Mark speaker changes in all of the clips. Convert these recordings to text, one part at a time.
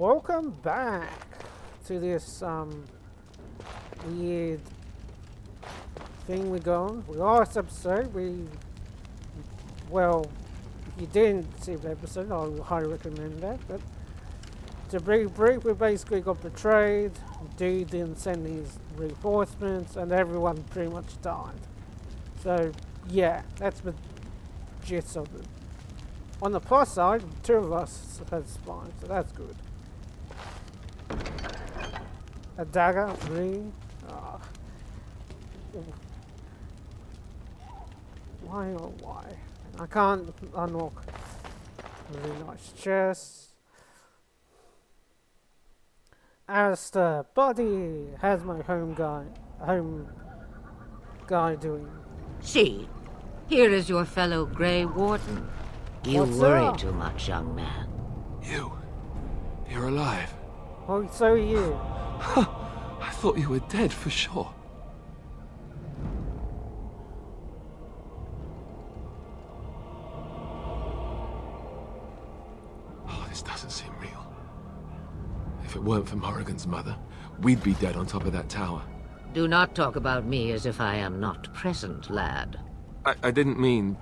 Speaker 1: Welcome back to this weird thing we're going. The last episode well, if you didn't see the episode, I would highly recommend that. But to be brief, we basically got betrayed. Dude didn't send his reinforcements, and everyone pretty much died. So yeah, that's the gist of it. On the plus side, two of us has spawned, so that's good. A dagger, ring. Why oh why? I can't unlock a really nice chest. Alistair, buddy, how's my home guy doing?
Speaker 2: See, here is your fellow Grey Warden. You
Speaker 1: What's
Speaker 2: worry
Speaker 1: up?
Speaker 2: too much, young man.
Speaker 3: You're alive.
Speaker 1: Oh, so are you.
Speaker 3: I thought you were dead for sure. Oh, this doesn't seem real. If it weren't for Morrigan's mother, we'd be dead on top of that tower.
Speaker 2: Do not talk about me as if I am not present, lad.
Speaker 3: I didn't mean...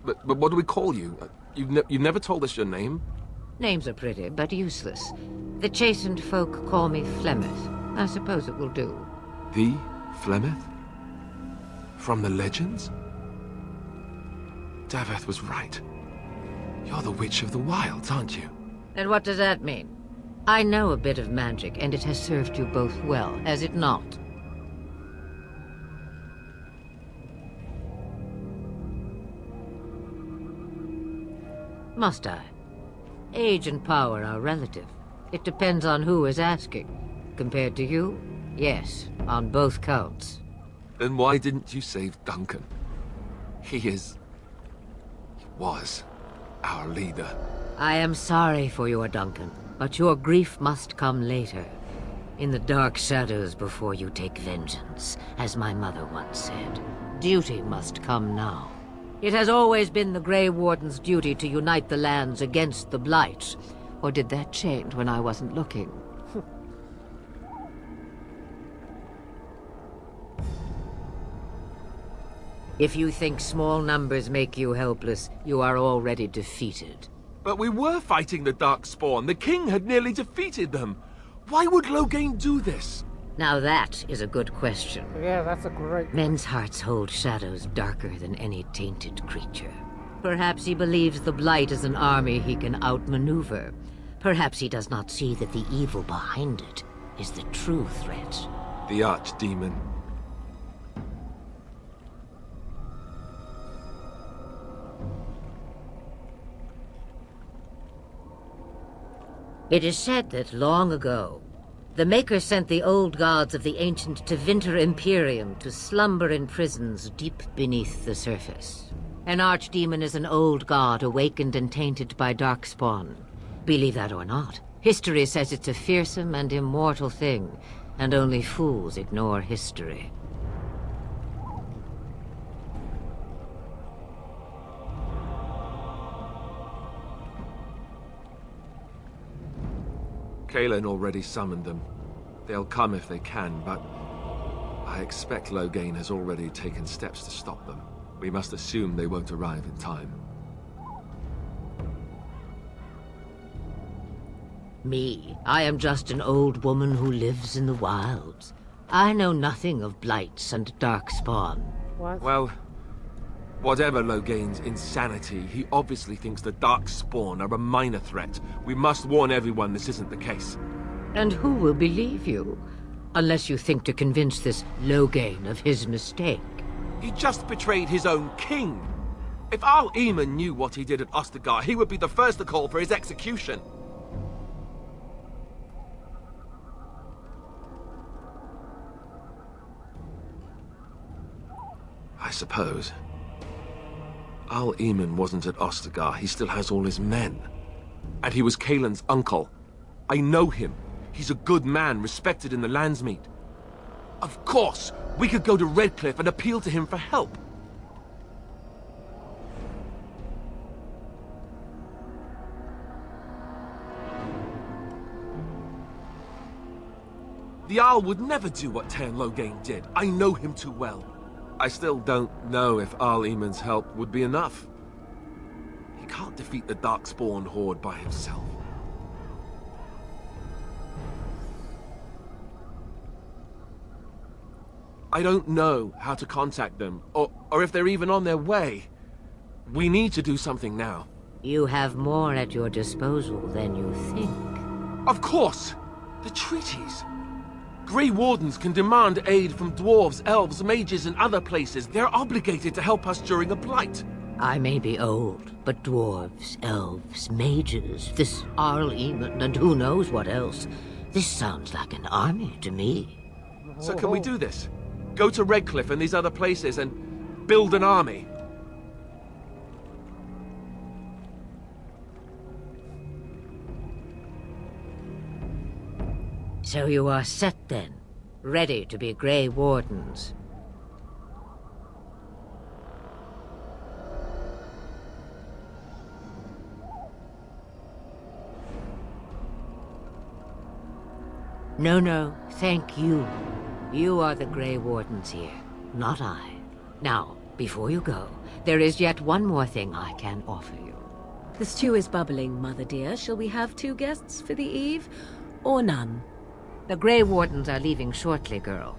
Speaker 3: But what do we call you? You've never told us your name?
Speaker 2: Names are pretty, but useless. The chastened folk call me Flemeth. I suppose it will do.
Speaker 3: The Flemeth? From the legends? Daveth was right. You're the Witch of the Wilds, aren't you?
Speaker 2: And what does that mean? I know a bit of magic, and it has served you both well, has it not? Must I? Age and power are relative. It depends on who is asking. Compared to you, yes, on both counts.
Speaker 3: Then why didn't you save Duncan? He was our leader.
Speaker 2: I am sorry for your Duncan, but your grief must come later. In the dark shadows before you take vengeance, as my mother once said. Duty must come now. It has always been the Grey Warden's duty to unite the lands against the Blight. Or did that change when I wasn't looking? If you think small numbers make you helpless, you are already defeated.
Speaker 3: But we were fighting the Darkspawn. The king had nearly defeated them. Why would Loghain do this?
Speaker 2: Now that is a good question.
Speaker 1: Yeah, that's a great...
Speaker 2: Men's hearts hold shadows darker than any tainted creature. Perhaps he believes the Blight is an army he can outmaneuver. Perhaps he does not see that the evil behind it is the true threat.
Speaker 3: The Archdemon.
Speaker 2: It is said that long ago, the Maker sent the old gods of the ancient Tevinter Imperium to slumber in prisons deep beneath the surface. An archdemon is an old god awakened and tainted by Darkspawn. Believe that or not, history says it's a fearsome and immortal thing, and only fools ignore history.
Speaker 3: Kaelin already summoned them. They'll come if they can, but I expect Loghain has already taken steps to stop them. We must assume they won't arrive in time.
Speaker 2: Me? I am just an old woman who lives in the wilds. I know nothing of blights and darkspawn.
Speaker 1: What?
Speaker 3: Well, whatever Loghain's insanity, he obviously thinks the Darkspawn are a minor threat. We must warn everyone this isn't the case.
Speaker 2: And who will believe you? Unless you think to convince this Loghain of his mistake.
Speaker 3: He just betrayed his own king. If Al Eamon knew what he did at Ostagar, he would be the first to call for his execution. I suppose. Al Eamon wasn't at Ostagar. He still has all his men. And he was Kaelin's uncle. I know him. He's a good man, respected in the Landsmeet. Of course, we could go to Redcliffe and appeal to him for help. The Arl would never do what Tairn Loghain did. I know him too well. I still don't know if Arl Eamon's help would be enough. He can't defeat the Darkspawn Horde by himself. I don't know how to contact them, or if they're even on their way. We need to do something now.
Speaker 2: You have more at your disposal than you think.
Speaker 3: Of course! The treaties! Grey Wardens can demand aid from dwarves, elves, mages, and other places. They're obligated to help us during a blight.
Speaker 2: I may be old, but dwarves, elves, mages, this Arl Eamon, and who knows what else. This sounds like an army to me.
Speaker 3: So can we do this? Go to Redcliffe and these other places and build an army?
Speaker 2: So you are set then, ready to be Grey Wardens. No, thank you. You are the Grey Wardens here, not I. Now, before you go, there is yet one more thing I can offer you.
Speaker 4: The stew is bubbling, Mother dear. Shall we have 2 guests for the eve, or none?
Speaker 2: The Grey Wardens are leaving shortly, girl.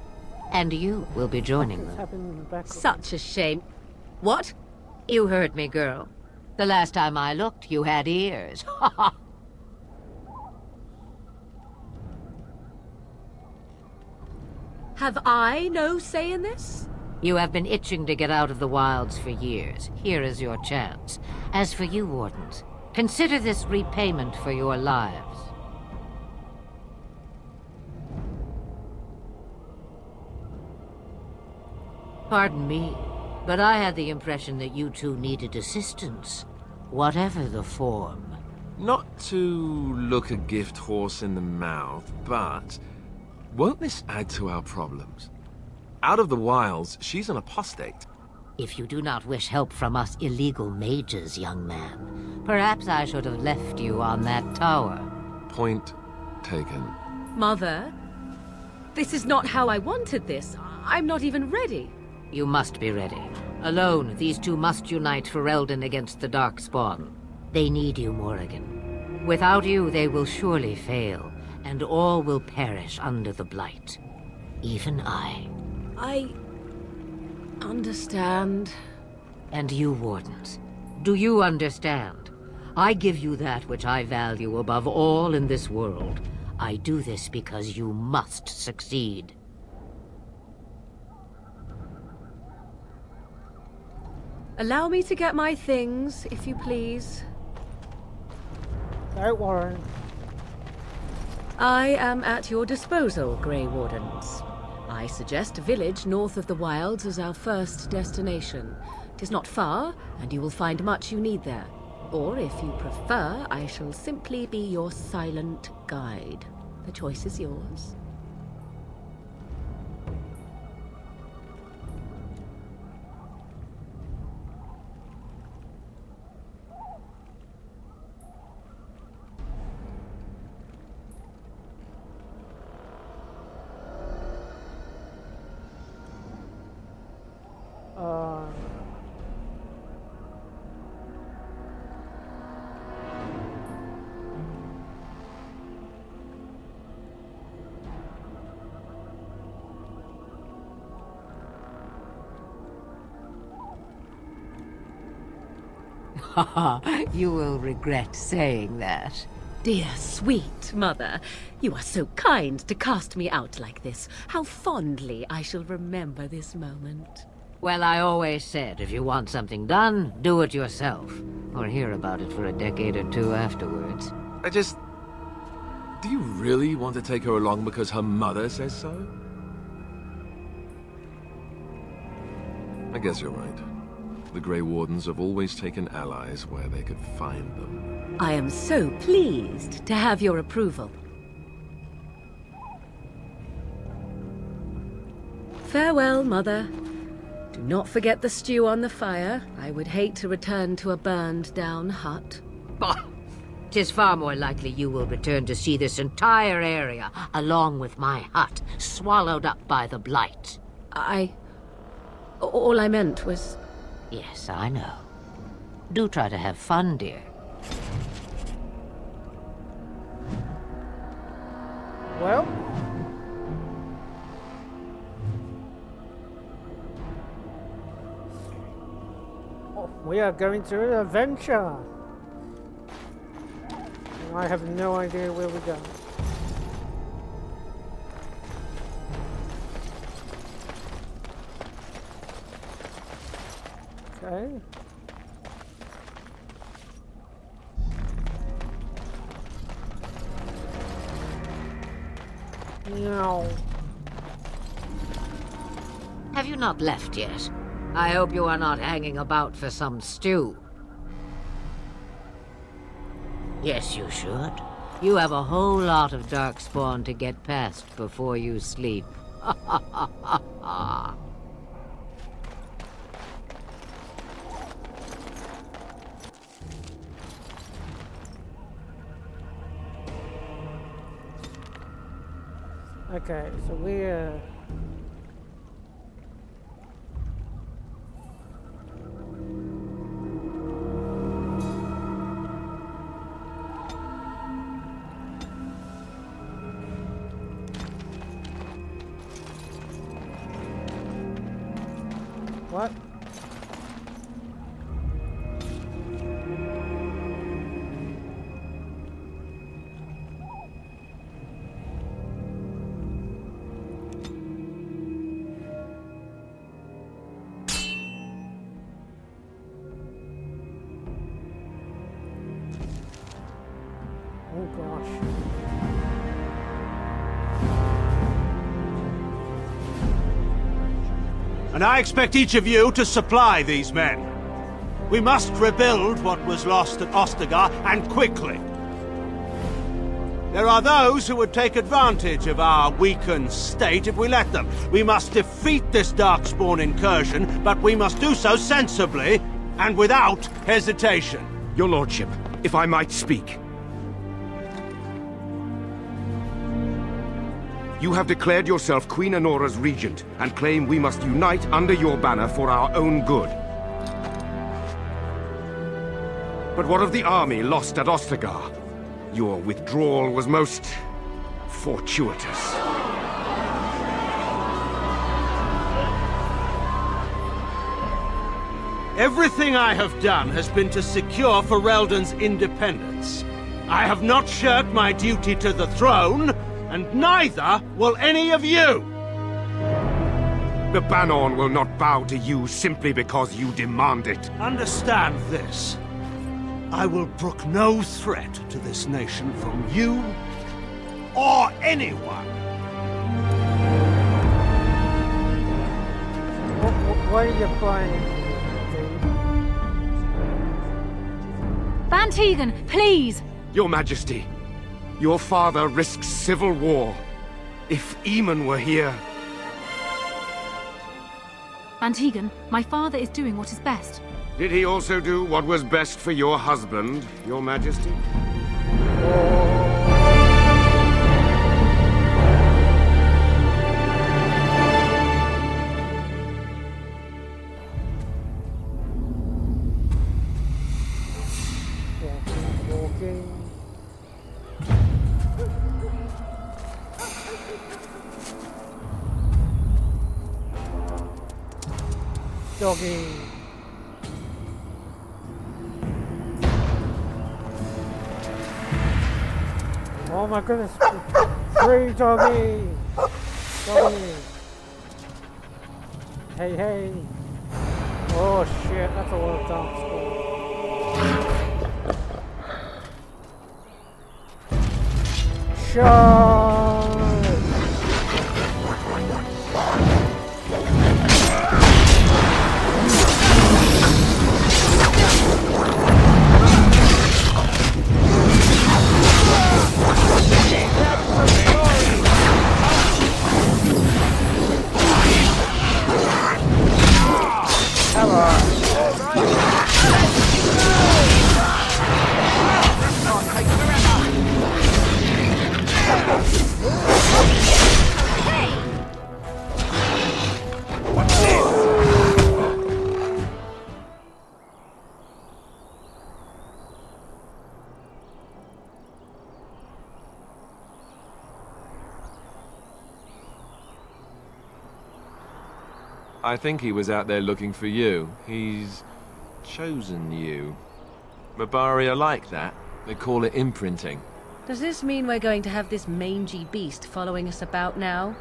Speaker 2: And you will be joining them.
Speaker 1: Happened in the background.
Speaker 4: Such a shame. What?
Speaker 2: You heard me, girl. The last time I looked, you had ears. Ha ha!
Speaker 4: Have I no say in this?
Speaker 2: You have been itching to get out of the wilds for years. Here is your chance. As for you, Wardens, consider this repayment for your lives. Pardon me, but I had the impression that you two needed assistance, whatever the form.
Speaker 3: Not to look a gift horse in the mouth, but won't this add to our problems? Out of the wilds, she's an apostate.
Speaker 2: If you do not wish help from us illegal mages, young man, perhaps I should have left you on that tower.
Speaker 3: Point taken.
Speaker 4: Mother, this is not how I wanted this. I'm not even ready.
Speaker 2: You must be ready. Alone, these two must unite for Eldon against the Darkspawn. They need you, Morrigan. Without you, they will surely fail, and all will perish under the Blight. Even I.
Speaker 4: I understand.
Speaker 2: And you, Wardens, do you understand? I give you that which I value above all in this world. I do this because you must succeed.
Speaker 4: Allow me to get my things, if you please.
Speaker 1: Don't worry.
Speaker 4: I am at your disposal, Grey Wardens. I suggest a village north of the wilds as our first destination. 'Tis not far, and you will find much you need there. Or, if you prefer, I shall simply be your silent guide. The choice is yours.
Speaker 2: You will regret saying that.
Speaker 4: Dear, sweet mother, you are so kind to cast me out like this. How fondly I shall remember this moment.
Speaker 2: Well, I always said, if you want something done, do it yourself. Or hear about it for a decade or two afterwards.
Speaker 3: Do you really want to take her along because her mother says so? I guess you're right. The Grey Wardens have always taken allies where they could find them.
Speaker 4: I am so pleased to have your approval. Farewell, Mother. Do not forget the stew on the fire. I would hate to return to a burned-down hut.
Speaker 2: Bah! 'Tis far more likely you will return to see this entire area, along with my hut, swallowed up by the blight.
Speaker 4: All I meant was...
Speaker 2: Yes, I know. Do try to have fun, dear.
Speaker 1: Well, we are going to an adventure. And I have no idea where we're going. Okay. No.
Speaker 2: Have you not left yet? I hope you are not hanging about for some stew. Yes, you should. You have a whole lot of darkspawn to get past before you sleep.
Speaker 1: Okay, so we're... What? Oh gosh.
Speaker 5: And I expect each of you to supply these men. We must rebuild what was lost at Ostagar, and quickly. There are those who would take advantage of our weakened state if we let them. We must defeat this Darkspawn incursion, but we must do so sensibly and without hesitation.
Speaker 6: Your lordship, if I might speak. You have declared yourself Queen Anora's regent, and claim we must unite under your banner for our own good. But what of the army lost at Ostagar? Your withdrawal was most... fortuitous.
Speaker 5: Everything I have done has been to secure Ferelden's independence. I have not shirked my duty to the throne, and neither will any of you!
Speaker 6: The Banon will not bow to you simply because you demand it.
Speaker 5: Understand this. I will brook no threat to this nation from you or anyone.
Speaker 1: What are you playing?
Speaker 7: Van Tegan, please!
Speaker 6: Your Majesty, your father risks civil war. If Eamon were here...
Speaker 7: Van Tegan, my father is doing what is best.
Speaker 6: Did he also do what was best for your husband, Your Majesty?
Speaker 1: Walking. Doggy. Oh my goodness. Free doggy. Doggy. Hey, hey. Oh shit, that's a lot of dark score. Shot.
Speaker 3: I think he was out there looking for you. He's chosen you. Mabari are like that. They call it imprinting.
Speaker 4: Does this mean we're going to have this mangy beast following us about now?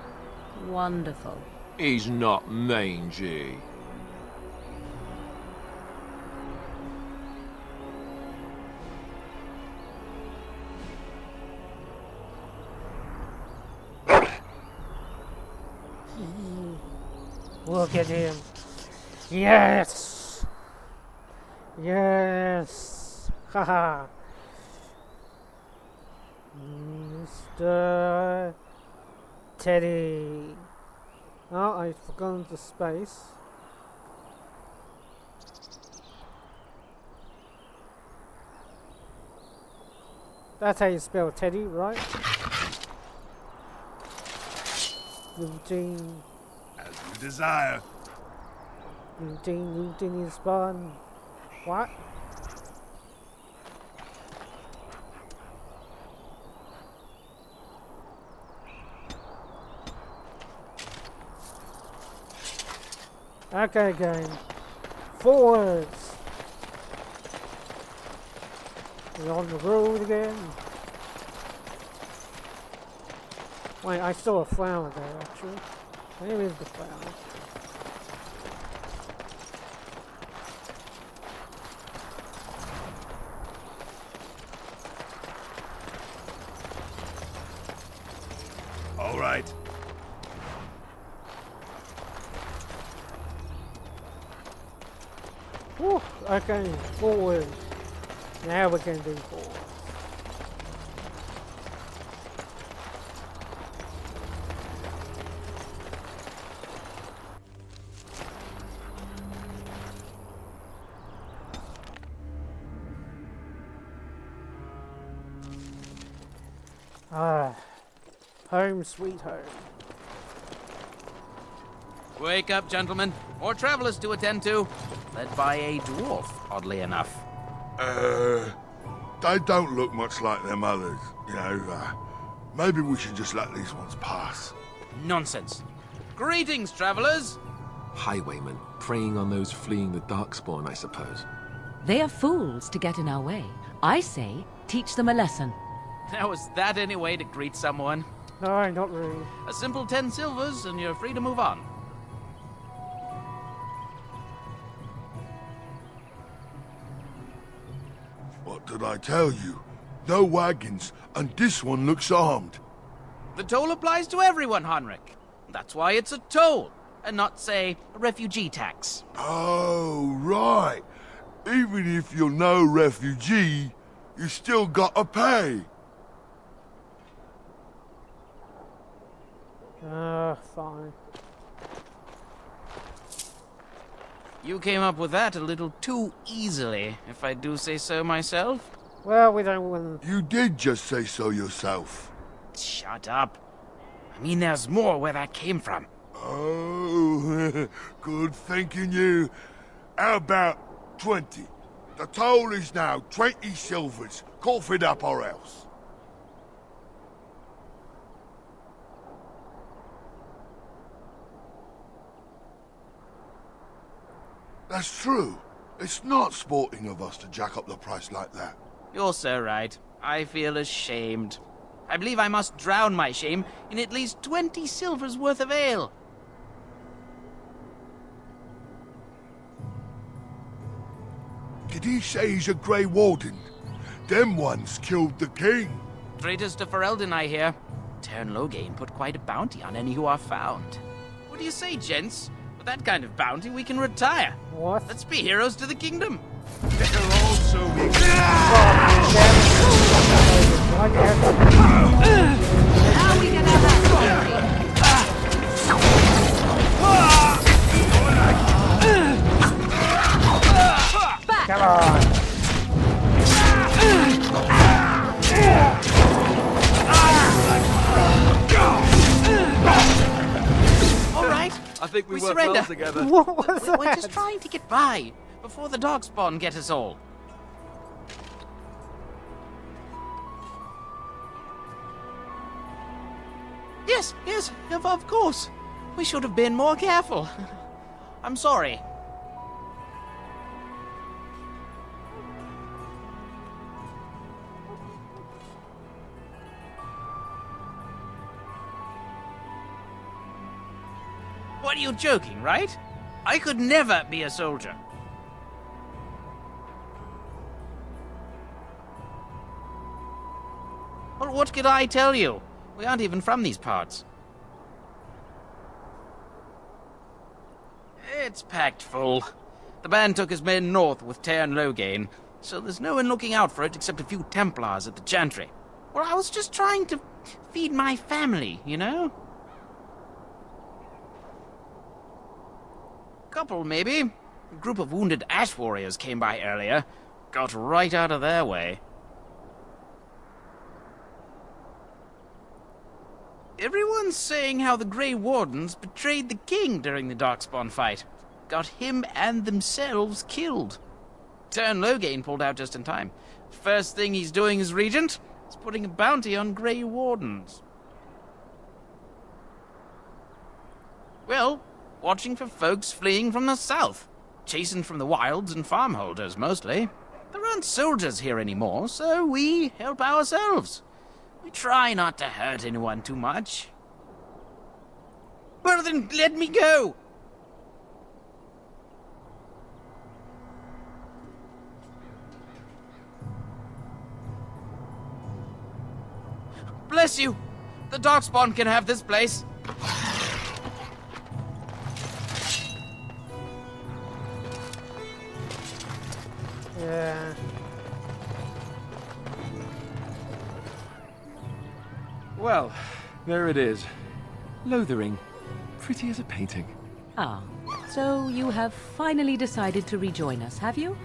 Speaker 4: Wonderful.
Speaker 3: He's not mangy.
Speaker 1: Look at him. Yes! Yes! Haha! Mr. Teddy. Oh, I've forgotten the space. That's how you spell Teddy, right? Routine.
Speaker 8: As you desire.
Speaker 1: Routine is fun. What? Okay, game. Forwards. We're on the road again. Wait, I saw a flower there, actually. Where is the flower?
Speaker 8: All right.
Speaker 1: Whew, okay, forward. Now we can do forward. Ah, home sweet home.
Speaker 9: Wake up, gentlemen. More travelers to attend to. Led by a dwarf, oddly enough.
Speaker 8: They don't look much like them others, you know. Maybe we should just let these ones pass.
Speaker 9: Nonsense. Greetings, travelers.
Speaker 3: Highwaymen, preying on those fleeing the Darkspawn, I suppose.
Speaker 4: They are fools to get in our way. I say, teach them a lesson.
Speaker 9: Now, is that any way to greet someone?
Speaker 1: No, not really.
Speaker 9: A simple 10 silvers, and you're free to move on.
Speaker 8: What did I tell you? No wagons, and this one looks armed.
Speaker 9: The toll applies to everyone, Henrik. That's why it's a toll, and not, say, a refugee tax.
Speaker 8: Oh, right. Even if you're no refugee, you still gotta pay.
Speaker 1: Fine.
Speaker 9: You came up with that a little too easily, if I do say so myself.
Speaker 1: Well, we don't want.
Speaker 8: You did just say so yourself.
Speaker 9: Shut up. I mean, there's more where that came from.
Speaker 8: Oh, good thinking you. How about 20? The toll is now 20 silvers. Cough it up or else. That's true. It's not sporting of us to jack up the price like that.
Speaker 9: You're so right. I feel ashamed. I believe I must drown my shame in at least 20 silvers worth of ale.
Speaker 8: Did he say he's a Grey Warden? Them ones killed the king.
Speaker 9: Traitors to Ferelden, I hear. Tern Loghain put quite a bounty on any who are found. What do you say, gents? With that kind of bounty, we can retire.
Speaker 1: What?
Speaker 9: Let's be heroes to the kingdom.
Speaker 8: They'll also be...
Speaker 7: Now we get our
Speaker 1: Come on.
Speaker 9: All right.
Speaker 3: I think we work
Speaker 9: surrender.
Speaker 3: well together.
Speaker 1: What was that?
Speaker 9: We're just trying to get by before the Darkspawn get us all. Yes, of course. We should have been more careful. I'm sorry. What, are you joking, right? I could never be a soldier. Well, what could I tell you? We aren't even from these parts. It's packed full. The band took his men north with Tear and Loghain, so there's no one looking out for it except a few Templars at the Chantry. Well, I was just trying to feed my family, you know? Couple, maybe. A group of wounded ash warriors came by earlier. Got right out of their way. Everyone's saying how the Grey Wardens betrayed the king during the Darkspawn fight. Got him and themselves killed. Tear Loghain pulled out just in time. First thing he's doing as regent is putting a bounty on Grey Wardens. Well, watching for folks fleeing from the south. Chasing from the wilds and farmholders, mostly. There aren't soldiers here anymore, so we help ourselves. We try not to hurt anyone too much. Well then, let me go! Bless you! The Darkspawn can have this place.
Speaker 1: Yeah.
Speaker 3: Well, there it is. Lothering. Pretty as a painting.
Speaker 4: Ah, so you have finally decided to rejoin us, have you?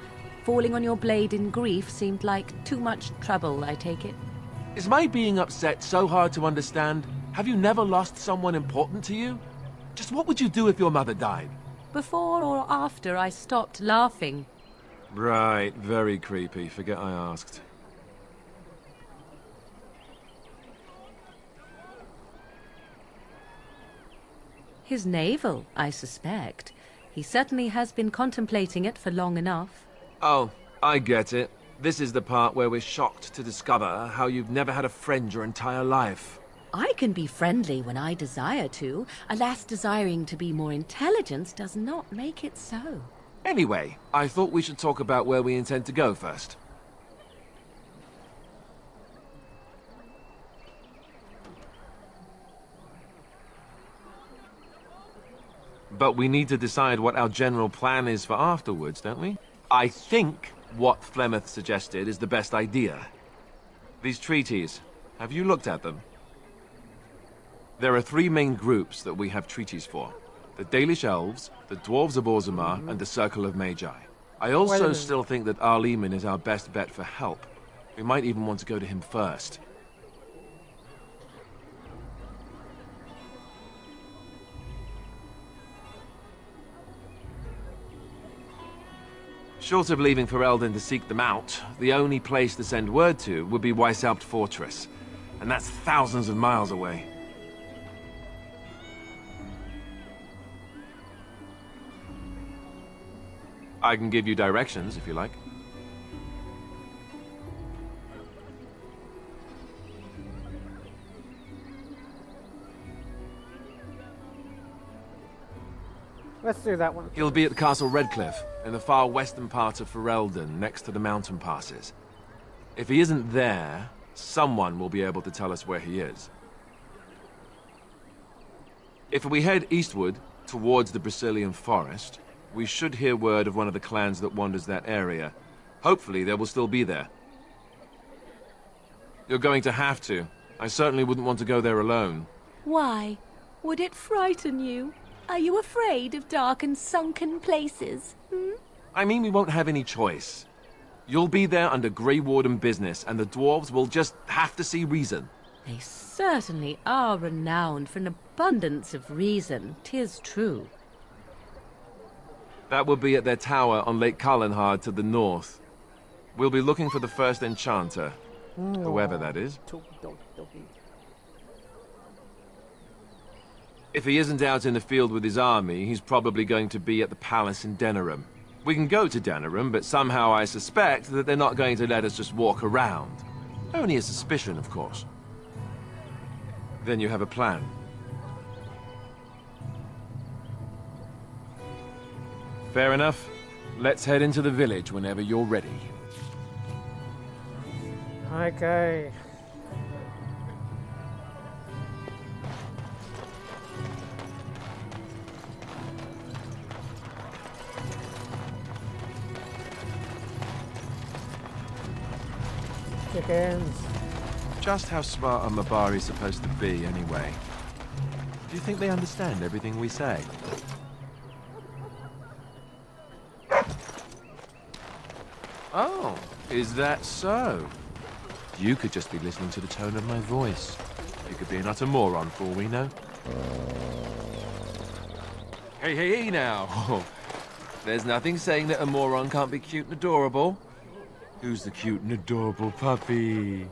Speaker 4: Falling on your blade in grief seemed like too much trouble, I take it.
Speaker 3: Is my being upset so hard to understand? Have you never lost someone important to you? Just what would you do if your mother died?
Speaker 4: Before or after I stopped laughing.
Speaker 3: Right, very creepy. Forget I asked.
Speaker 4: His navel, I suspect. He certainly has been contemplating it for long enough.
Speaker 3: Oh, I get it. This is the part where we're shocked to discover how you've never had a friend your entire life.
Speaker 4: I can be friendly when I desire to. Alas, desiring to be more intelligent does not make it so.
Speaker 3: Anyway, I thought we should talk about where we intend to go first. But we need to decide what our general plan is for afterwards, don't we? I think what Flemeth suggested is the best idea. These treaties, have you looked at them? There are three main groups that we have treaties for. The Dalish Elves, the Dwarves of Orzammar, and the Circle of Magi. I also still think that Eamon is our best bet for help. We might even want to go to him first. Short of leaving Ferelden to seek them out, the only place to send word to would be Weishaupt Fortress. And that's thousands of miles away. I can give you directions, if you like.
Speaker 1: Let's do that one.
Speaker 3: He'll be at Castle Redcliffe, in the far western part of Ferelden, next to the mountain passes. If he isn't there, someone will be able to tell us where he is. If we head eastward, towards the Brisilian Forest, we should hear word of one of the clans that wanders that area. Hopefully, they will still be there. You're going to have to. I certainly wouldn't want to go there alone.
Speaker 4: Why? Would it frighten you? Are you afraid of dark and sunken places?
Speaker 3: I mean, we won't have any choice. You'll be there under Grey Warden business, and the dwarves will just have to see reason.
Speaker 4: They certainly are renowned for an abundance of reason, 'tis true.
Speaker 3: That will be at their tower on Lake Carlenhard to the north. We'll be looking for the first enchanter, whoever that is. If he isn't out in the field with his army, he's probably going to be at the palace in Denerim. We can go to Denerim, but somehow I suspect that they're not going to let us just walk around. Only a suspicion, of course. Then you have a plan. Fair enough. Let's head into the village whenever you're ready.
Speaker 1: Okay. Chickens.
Speaker 3: Just how smart are Mabari supposed to be, anyway? Do you think they understand everything we say? Oh, is that so? You could just be listening to the tone of my voice. You could be an utter moron for all we know. Hey, hey, hey now! There's nothing saying that a moron can't be cute and adorable. Who's the cute and adorable puppy?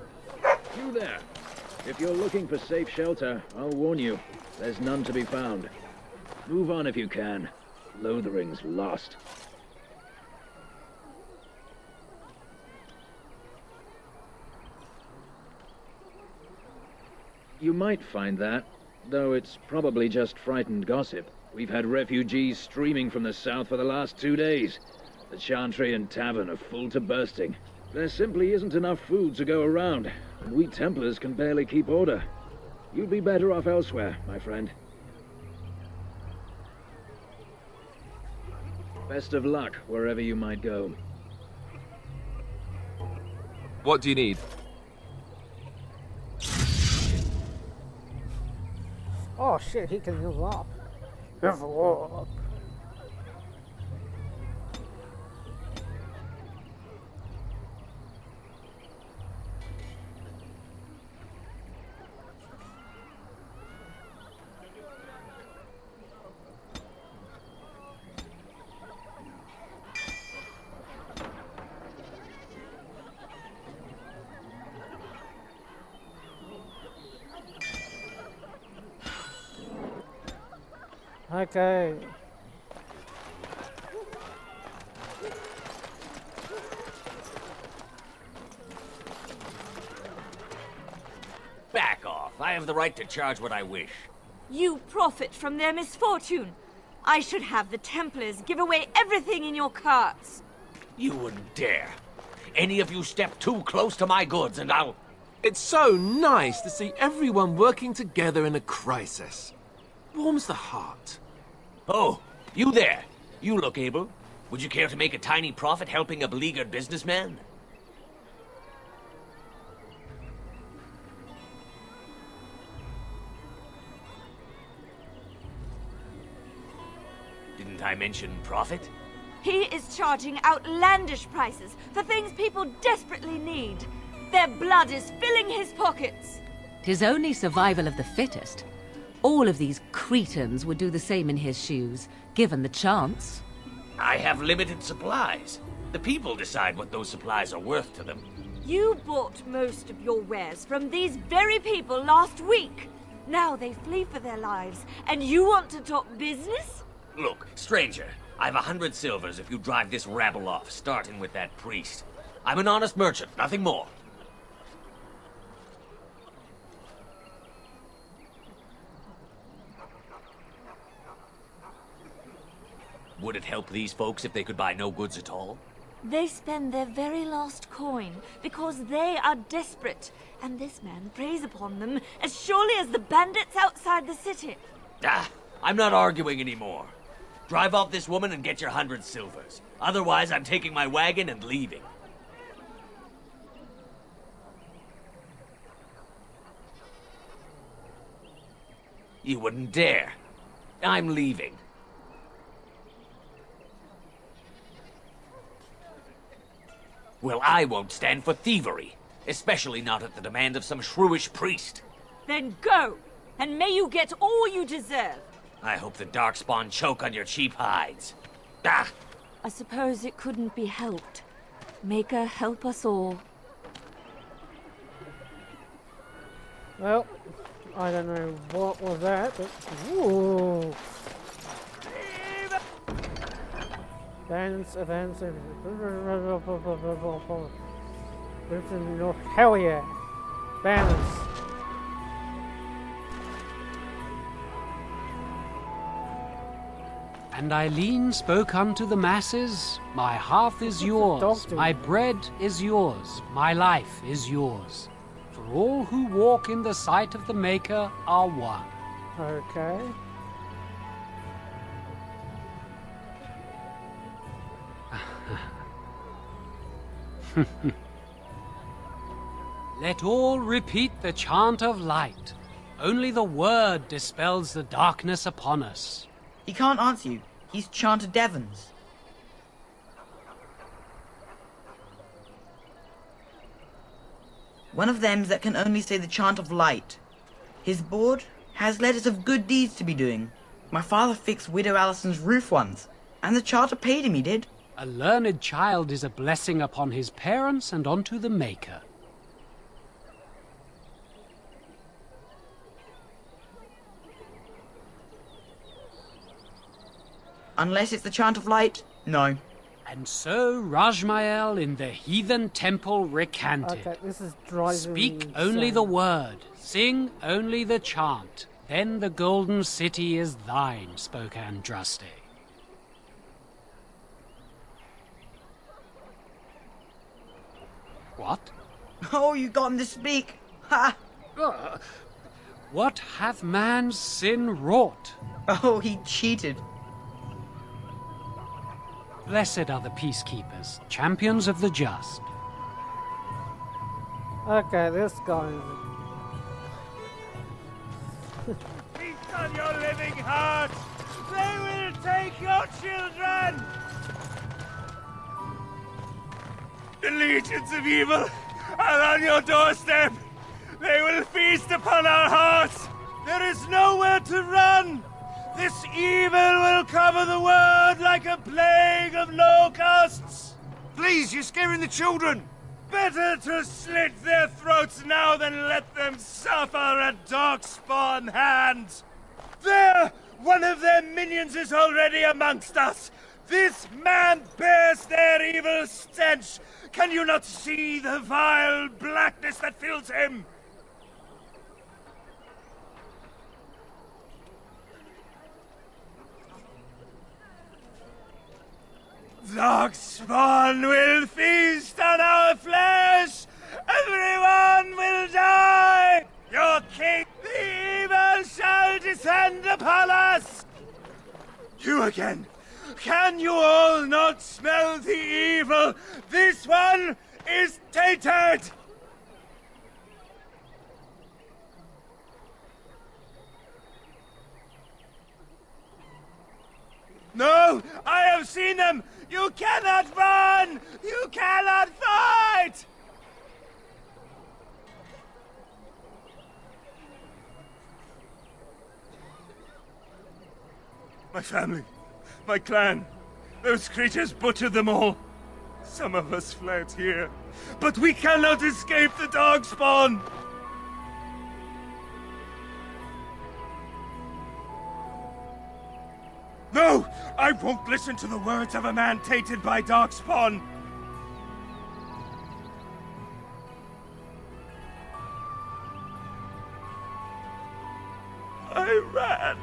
Speaker 10: You there! If you're looking for safe shelter, I'll warn you, there's none to be found. Move on if you can. Lothering's lost. You might find that, though it's probably just frightened gossip. We've had refugees streaming from the south for the last 2 days. The Chantry and Tavern are full to bursting. There simply isn't enough food to go around, and we Templars can barely keep order. You'd be better off elsewhere, my friend. Best of luck wherever you might go.
Speaker 3: What do you need?
Speaker 1: Oh shit, he can heal up. Level up. Okay.
Speaker 11: Back off. I have the right to charge what I wish.
Speaker 12: You profit from their misfortune. I should have the Templars give away everything in your carts.
Speaker 11: You wouldn't dare. Any of you step too close to my goods and I'll...
Speaker 3: It's so nice to see everyone working together in a crisis. Warms the heart.
Speaker 11: Oh, you there. You look able. Would you care to make a tiny profit helping a beleaguered businessman? Didn't I mention profit?
Speaker 12: He is charging outlandish prices for things people desperately need. Their blood is filling his pockets.
Speaker 4: 'Tis only survival of the fittest. All of these cretins would do the same in his shoes, given the chance.
Speaker 11: I have limited supplies. The people decide what those supplies are worth to them.
Speaker 12: You bought most of your wares from these very people last week. Now they flee for their lives, and you want to talk business?
Speaker 11: Look, stranger, I've 100 silvers if you drive this rabble off, starting with that priest. I'm an honest merchant, nothing more. Would it help these folks if they could buy no goods at all?
Speaker 12: They spend their very last coin because they are desperate, and this man preys upon them as surely as the bandits outside the city.
Speaker 11: Ah, I'm not arguing anymore. Drive off this woman and get your 100 silvers. Otherwise, I'm taking my wagon and leaving. You wouldn't dare. I'm leaving. Well, I won't stand for thievery, especially not at the demand of some shrewish priest.
Speaker 12: Then go, and may you get all you deserve.
Speaker 11: I hope the Darkspawn choke on your cheap hides. Ah!
Speaker 12: I suppose it couldn't be helped. Maker help us all.
Speaker 1: Well, I don't know what was that, but ooh. Advance. Hell yeah. Banners.
Speaker 13: And Eileen spoke unto the masses, My hearth is yours, my bread is yours, my life is yours. For all who walk in the sight of the Maker are one.
Speaker 1: Okay.
Speaker 13: Let all repeat the chant of light. Only the word dispels the darkness upon us.
Speaker 14: He can't answer you. He's chanted Devons. One of them that can only say the chant of light. His board has letters of good deeds to be doing. My father fixed Widow Allison's roof once, and the charter paid him, he did.
Speaker 13: A learned child is a blessing upon his parents and unto the Maker.
Speaker 14: Unless it's the chant of light, no.
Speaker 13: And so Rajmael in the heathen temple recanted.
Speaker 1: Okay, this is driving
Speaker 13: Speak
Speaker 1: me
Speaker 13: only
Speaker 1: insane.
Speaker 13: the word, sing only the chant. Then the golden city is thine, spoke Andraste. What?
Speaker 14: Oh, you got him to speak. Ha!
Speaker 13: What hath man's sin wrought?
Speaker 14: Oh, he cheated.
Speaker 13: Blessed are the peacekeepers, champions of the just.
Speaker 1: Okay, this guy
Speaker 5: Feast on your living heart! They will take your children! The legions of evil are on your doorstep! They will feast upon our hearts! There is nowhere to run! This evil will cover the world like a plague of locusts!
Speaker 6: Please, you're scaring the children!
Speaker 5: Better to slit their throats now than let them suffer at Darkspawn hands! There! One of their minions is already amongst us! This man bears their evil stench! Can you not see the vile blackness that fills him? Darkspawn will feast on our flesh! Everyone will die! Your king, the evil, shall descend upon us! You again! Can you all not smell the evil? This one is tainted! No! I have seen them! You cannot run! You cannot fight! My family, my clan, those creatures butchered them all. Some of us fled here, but we cannot escape the Darkspawn! No! I won't listen to the words of a man tainted by Darkspawn! I ran,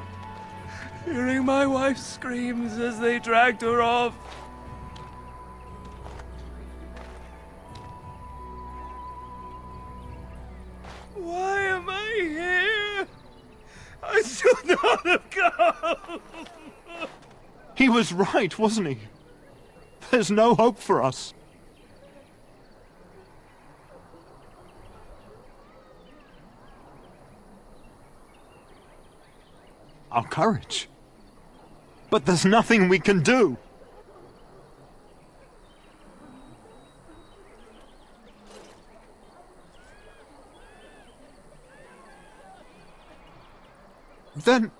Speaker 5: hearing my wife's screams as they dragged her off. Why am I here? I should not have come!
Speaker 15: He was right, wasn't he? There's no hope for us. Our courage. But there's nothing we can do. Then,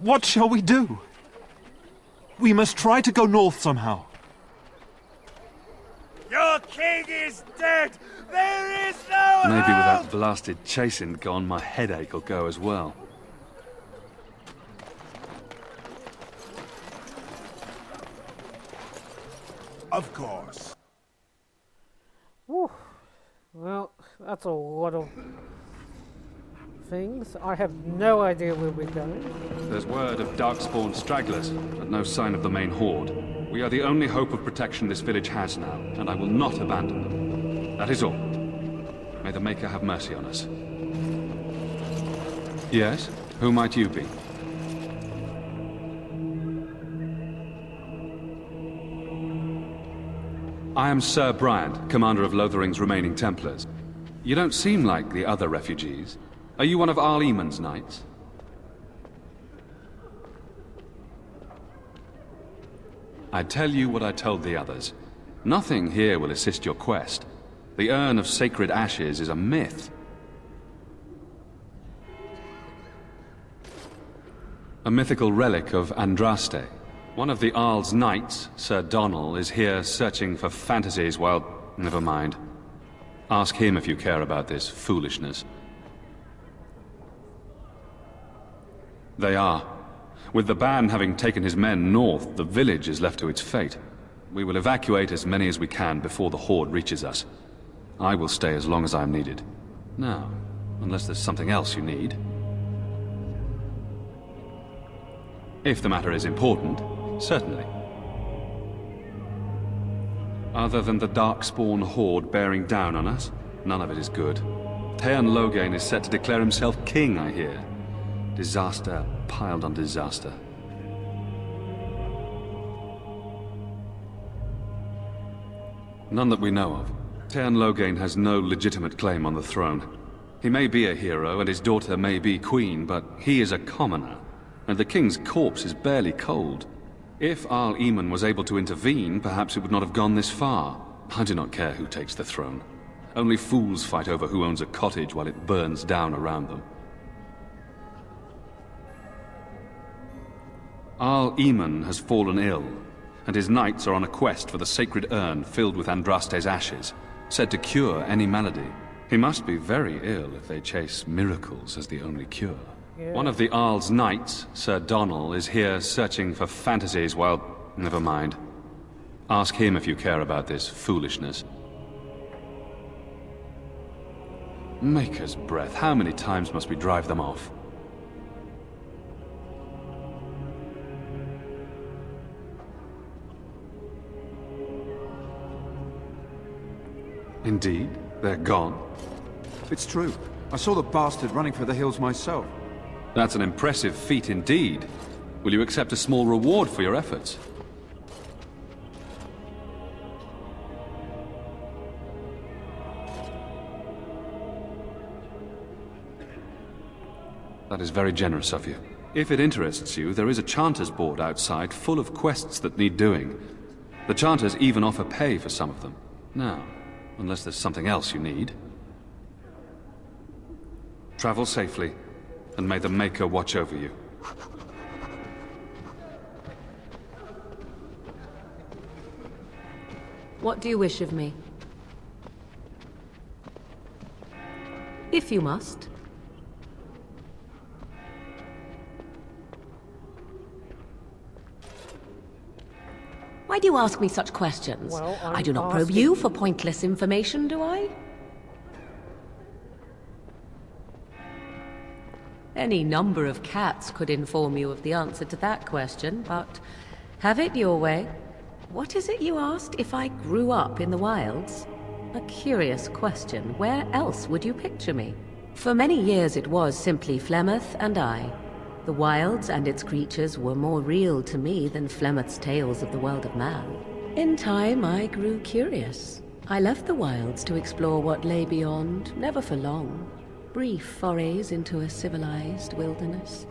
Speaker 15: what shall we do? We must try to go north somehow.
Speaker 5: Your king is dead! There is no
Speaker 16: Maybe with
Speaker 5: hope!
Speaker 16: that blasted chasing gone, my headache will go as well.
Speaker 8: Of course.
Speaker 1: Whew. Well, that's a lot of things. I have no idea where we're going.
Speaker 16: There's word of darkspawn stragglers, but no sign of the main horde. We are the only hope of protection this village has now, and I will not abandon them. That is all. May the Maker have mercy on us. Yes? Who might you be? I am Sir Bryant, commander of Lothering's remaining Templars. You don't seem like the other refugees. Are you one of Arl Eamon's knights? I tell you what I told the others. Nothing here will assist your quest. The Urn of Sacred Ashes is a myth. A mythical relic of Andraste. One of the Arl's knights, Sir Donnell, is here searching for fantasies while... Never mind. Ask him if you care about this foolishness. They are. With the ban having taken his men north, the village is left to its fate. We will evacuate as many as we can before the horde reaches us. I will stay as long as I am needed. Now, unless there's something else you need. If the matter is important, certainly. Other than the Darkspawn horde bearing down on us, none of it is good. Teon Loghain is set to declare himself king, I hear. Disaster piled on disaster. None that we know of. Teon Loghain has no legitimate claim on the throne. He may be a hero and his daughter may be queen, but he is a commoner. And the king's corpse is barely cold. If Arl Eamon was able to intervene, perhaps it would not have gone this far. I do not care who takes the throne. Only fools fight over who owns a cottage while it burns down around them. Arl Eamon has fallen ill, and his knights are on a quest for the sacred urn filled with Andraste's ashes, said to cure any malady. He must be very ill if they chase miracles as the only cure. Yeah. One of the Arl's knights, Sir Donnell, is here searching for fantasies while... Never mind. Ask him if you care about this foolishness. Maker's breath, how many times must we drive them off? Indeed, they're gone.
Speaker 15: It's true. I saw the bastard running for the hills myself.
Speaker 16: That's an impressive feat indeed. Will you accept a small reward for your efforts? That is very generous of you. If it interests you, there is a Chanter's board outside full of quests that need doing. The Chanters even offer pay for some of them. Now, unless there's something else you need. Travel safely, and may the Maker watch over you.
Speaker 4: What do you wish of me? If you must. Why do you ask me such questions?
Speaker 1: Well,
Speaker 4: I do not probe you for pointless information, do I? Any number of cats could inform you of the answer to that question, but have it your way. What is it you asked if I grew up in the wilds? A curious question. Where else would you picture me? For many years it was simply Flemeth and I. The wilds and its creatures were more real to me than Flemeth's tales of the world of man. In time, I grew curious. I left the wilds to explore what lay beyond, never for long. Brief forays into a civilized wilderness.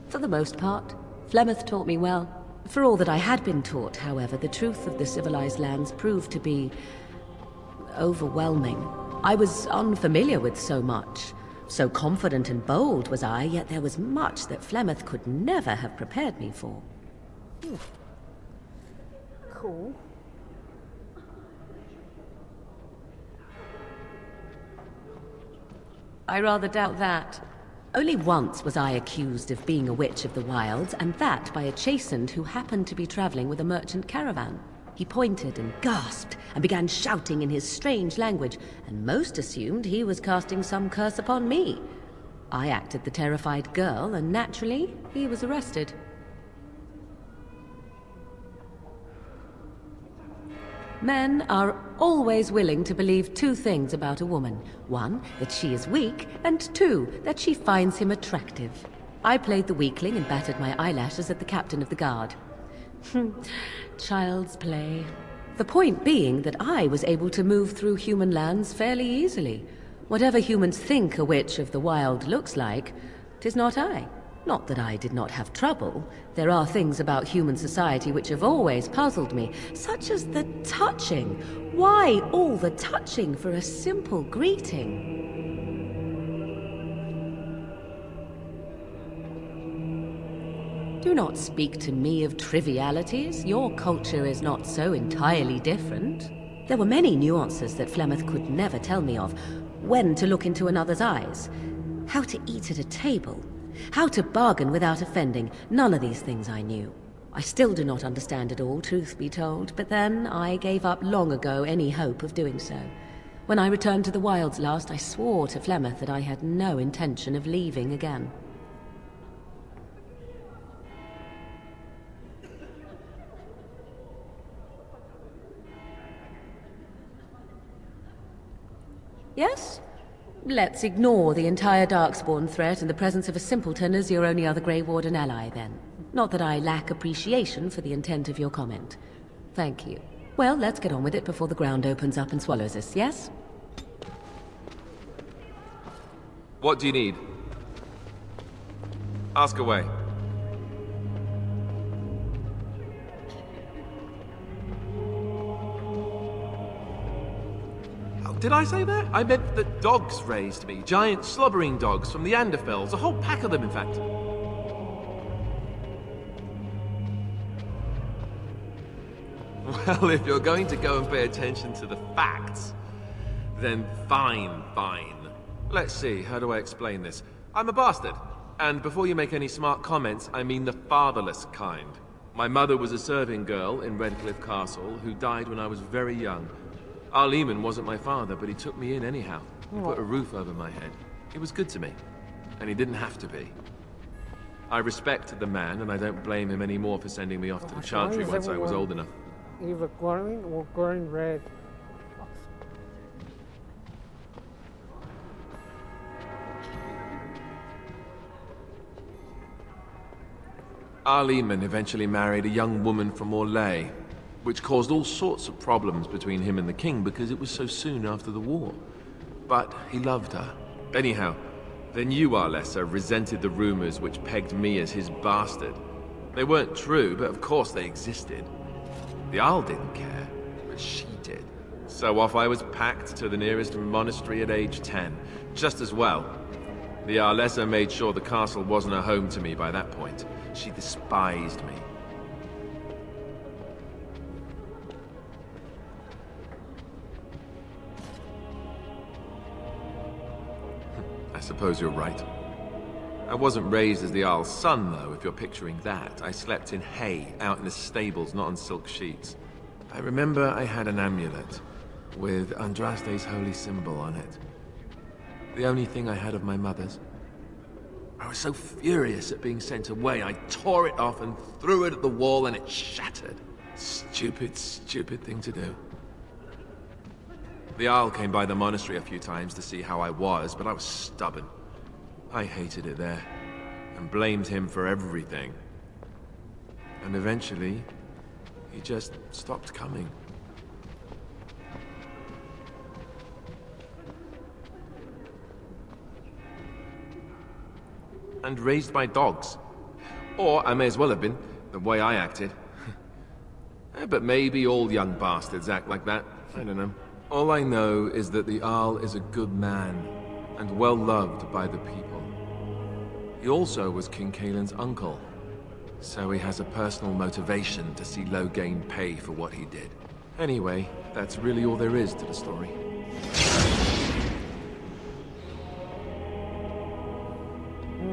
Speaker 4: For the most part, Flemeth taught me well. For all that I had been taught, however, the truth of the civilized lands proved to be overwhelming. I was unfamiliar with so much. So confident and bold was I, yet there was much that Flemeth could never have prepared me for.
Speaker 1: cool.
Speaker 4: I rather doubt that. Only once was I accused of being a witch of the wilds, and that by a chastened who happened to be traveling with a merchant caravan. He pointed and gasped and began shouting in his strange language, and most assumed he was casting some curse upon me. I acted the terrified girl, and naturally, he was arrested. Men are always willing to believe two things about a woman. One, that she is weak, and two, that she finds him attractive. I played the weakling and battered my eyelashes at the captain of the guard. Child's play. The point being that I was able to move through human lands fairly easily. Whatever humans think a witch of the wild looks like, 'tis not I. Not that I did not have trouble. There are things about human society which have always puzzled me, such as the touching. Why all the touching for a simple greeting? Do not speak to me of trivialities. Your culture is not so entirely different. There were many nuances that Flemeth could never tell me of. When to look into another's eyes, how to eat at a table, how to bargain without offending. None of these things I knew. I still do not understand it all, truth be told, but then I gave up long ago any hope of doing so. When I returned to the wilds last, I swore to Flemeth that I had no intention of leaving again. Yes? Let's ignore the entire Darkspawn threat and the presence of a simpleton as your only other Grey Warden ally, then. Not that I lack appreciation for the intent of your comment. Thank you. Well, let's get on with it before the ground opens up and swallows us, yes?
Speaker 3: What do you need? Ask away. Did I say that? I meant that dogs raised me. Giant slobbering dogs from the Anderfells. A whole pack of them, in fact. Well, if you're going to go and pay attention to the facts, then fine. Let's see, how do I explain this? I'm a bastard. And before you make any smart comments, I mean the fatherless kind. My mother was a serving girl in Redcliffe Castle who died when I was very young. Our Lehman wasn't my father, but he took me in anyhow. He put a roof over my head. He was good to me, and he didn't have to be. I respect the man, and I don't blame him anymore for sending me off to the Chantry once I was old enough.
Speaker 1: Either glowing or glowing red.
Speaker 3: Our Lehman eventually married a young woman from Orlais, which caused all sorts of problems between him and the king because it was so soon after the war. But he loved her. Anyhow, then you, Arlessa, resented the rumors which pegged me as his bastard. They weren't true, but of course they existed. The Arl didn't care, but she did. So off I was packed to the nearest monastery at age 10. Just as well. The Arlessa made sure the castle wasn't a home to me by that point. She despised me. I suppose you're right. I wasn't raised as the Arl's son, though, if you're picturing that. I slept in hay, out in the stables, not on silk sheets. I remember I had an amulet with Andraste's holy symbol on it. The only thing I had of my mother's. I was so furious at being sent away, I tore it off and threw it at the wall and it shattered. Stupid thing to do. The Arl came by the monastery a few times to see how I was, but I was stubborn. I hated it there, and blamed him for everything. And eventually, he just stopped coming. And raised my dogs. Or I may as well have been, the way I acted. But maybe all young bastards act like that. I don't know. All I know is that the Arl is a good man, and well loved by the people. He also was King Caelan's uncle, So he has a personal motivation to see Loghain pay for what he did. Anyway, that's really all there is to the story.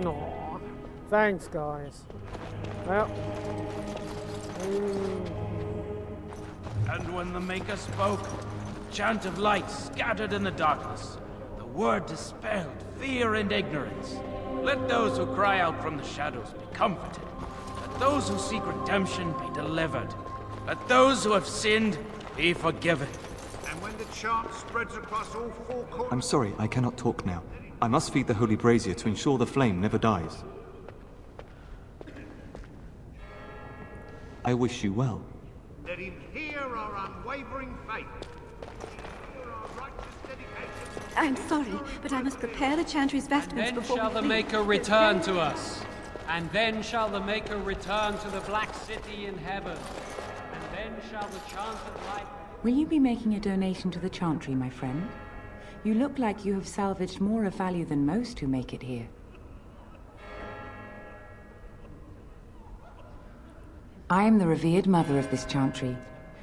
Speaker 1: No. Thanks, guys. Well.
Speaker 9: And when the Maker spoke, the chant of light scattered in the darkness. The word dispelled fear and ignorance. Let those who cry out from the shadows be comforted. Let those who seek redemption be delivered. Let those who have sinned be forgiven.
Speaker 6: And when the chant spreads across all four corners...
Speaker 17: I'm sorry, I cannot talk now. I must feed the holy brazier to ensure the flame never dies. I wish you well.
Speaker 6: Let him hear our unwavering faith.
Speaker 18: I'm sorry, but I must prepare the Chantry's vestments
Speaker 13: Then
Speaker 18: before
Speaker 13: shall the Maker return to us. And then shall the Maker return to the Black City in heaven. And then shall the chant of light...
Speaker 19: Will you be making a donation to the Chantry, my friend? You look like you have salvaged more of value than most who make it here. I am the revered mother of this Chantry.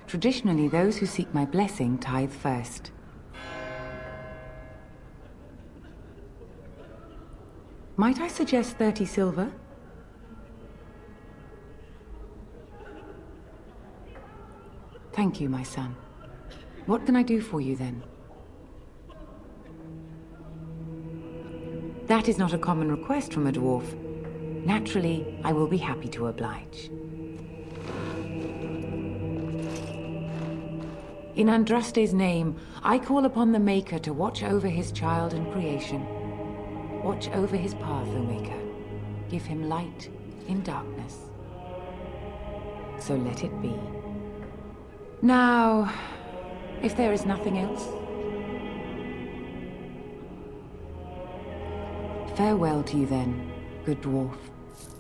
Speaker 19: Traditionally, those who seek my blessing tithe first. Might I suggest 30 silver? Thank you, my son. What can I do for you, then? That is not a common request from a dwarf. Naturally, I will be happy to oblige. In Andraste's name, I call upon the Maker to watch over his child in creation. Watch over his path, O Maker. Give him light in darkness. So let it be. Now, if there is nothing else, farewell to you then, good dwarf.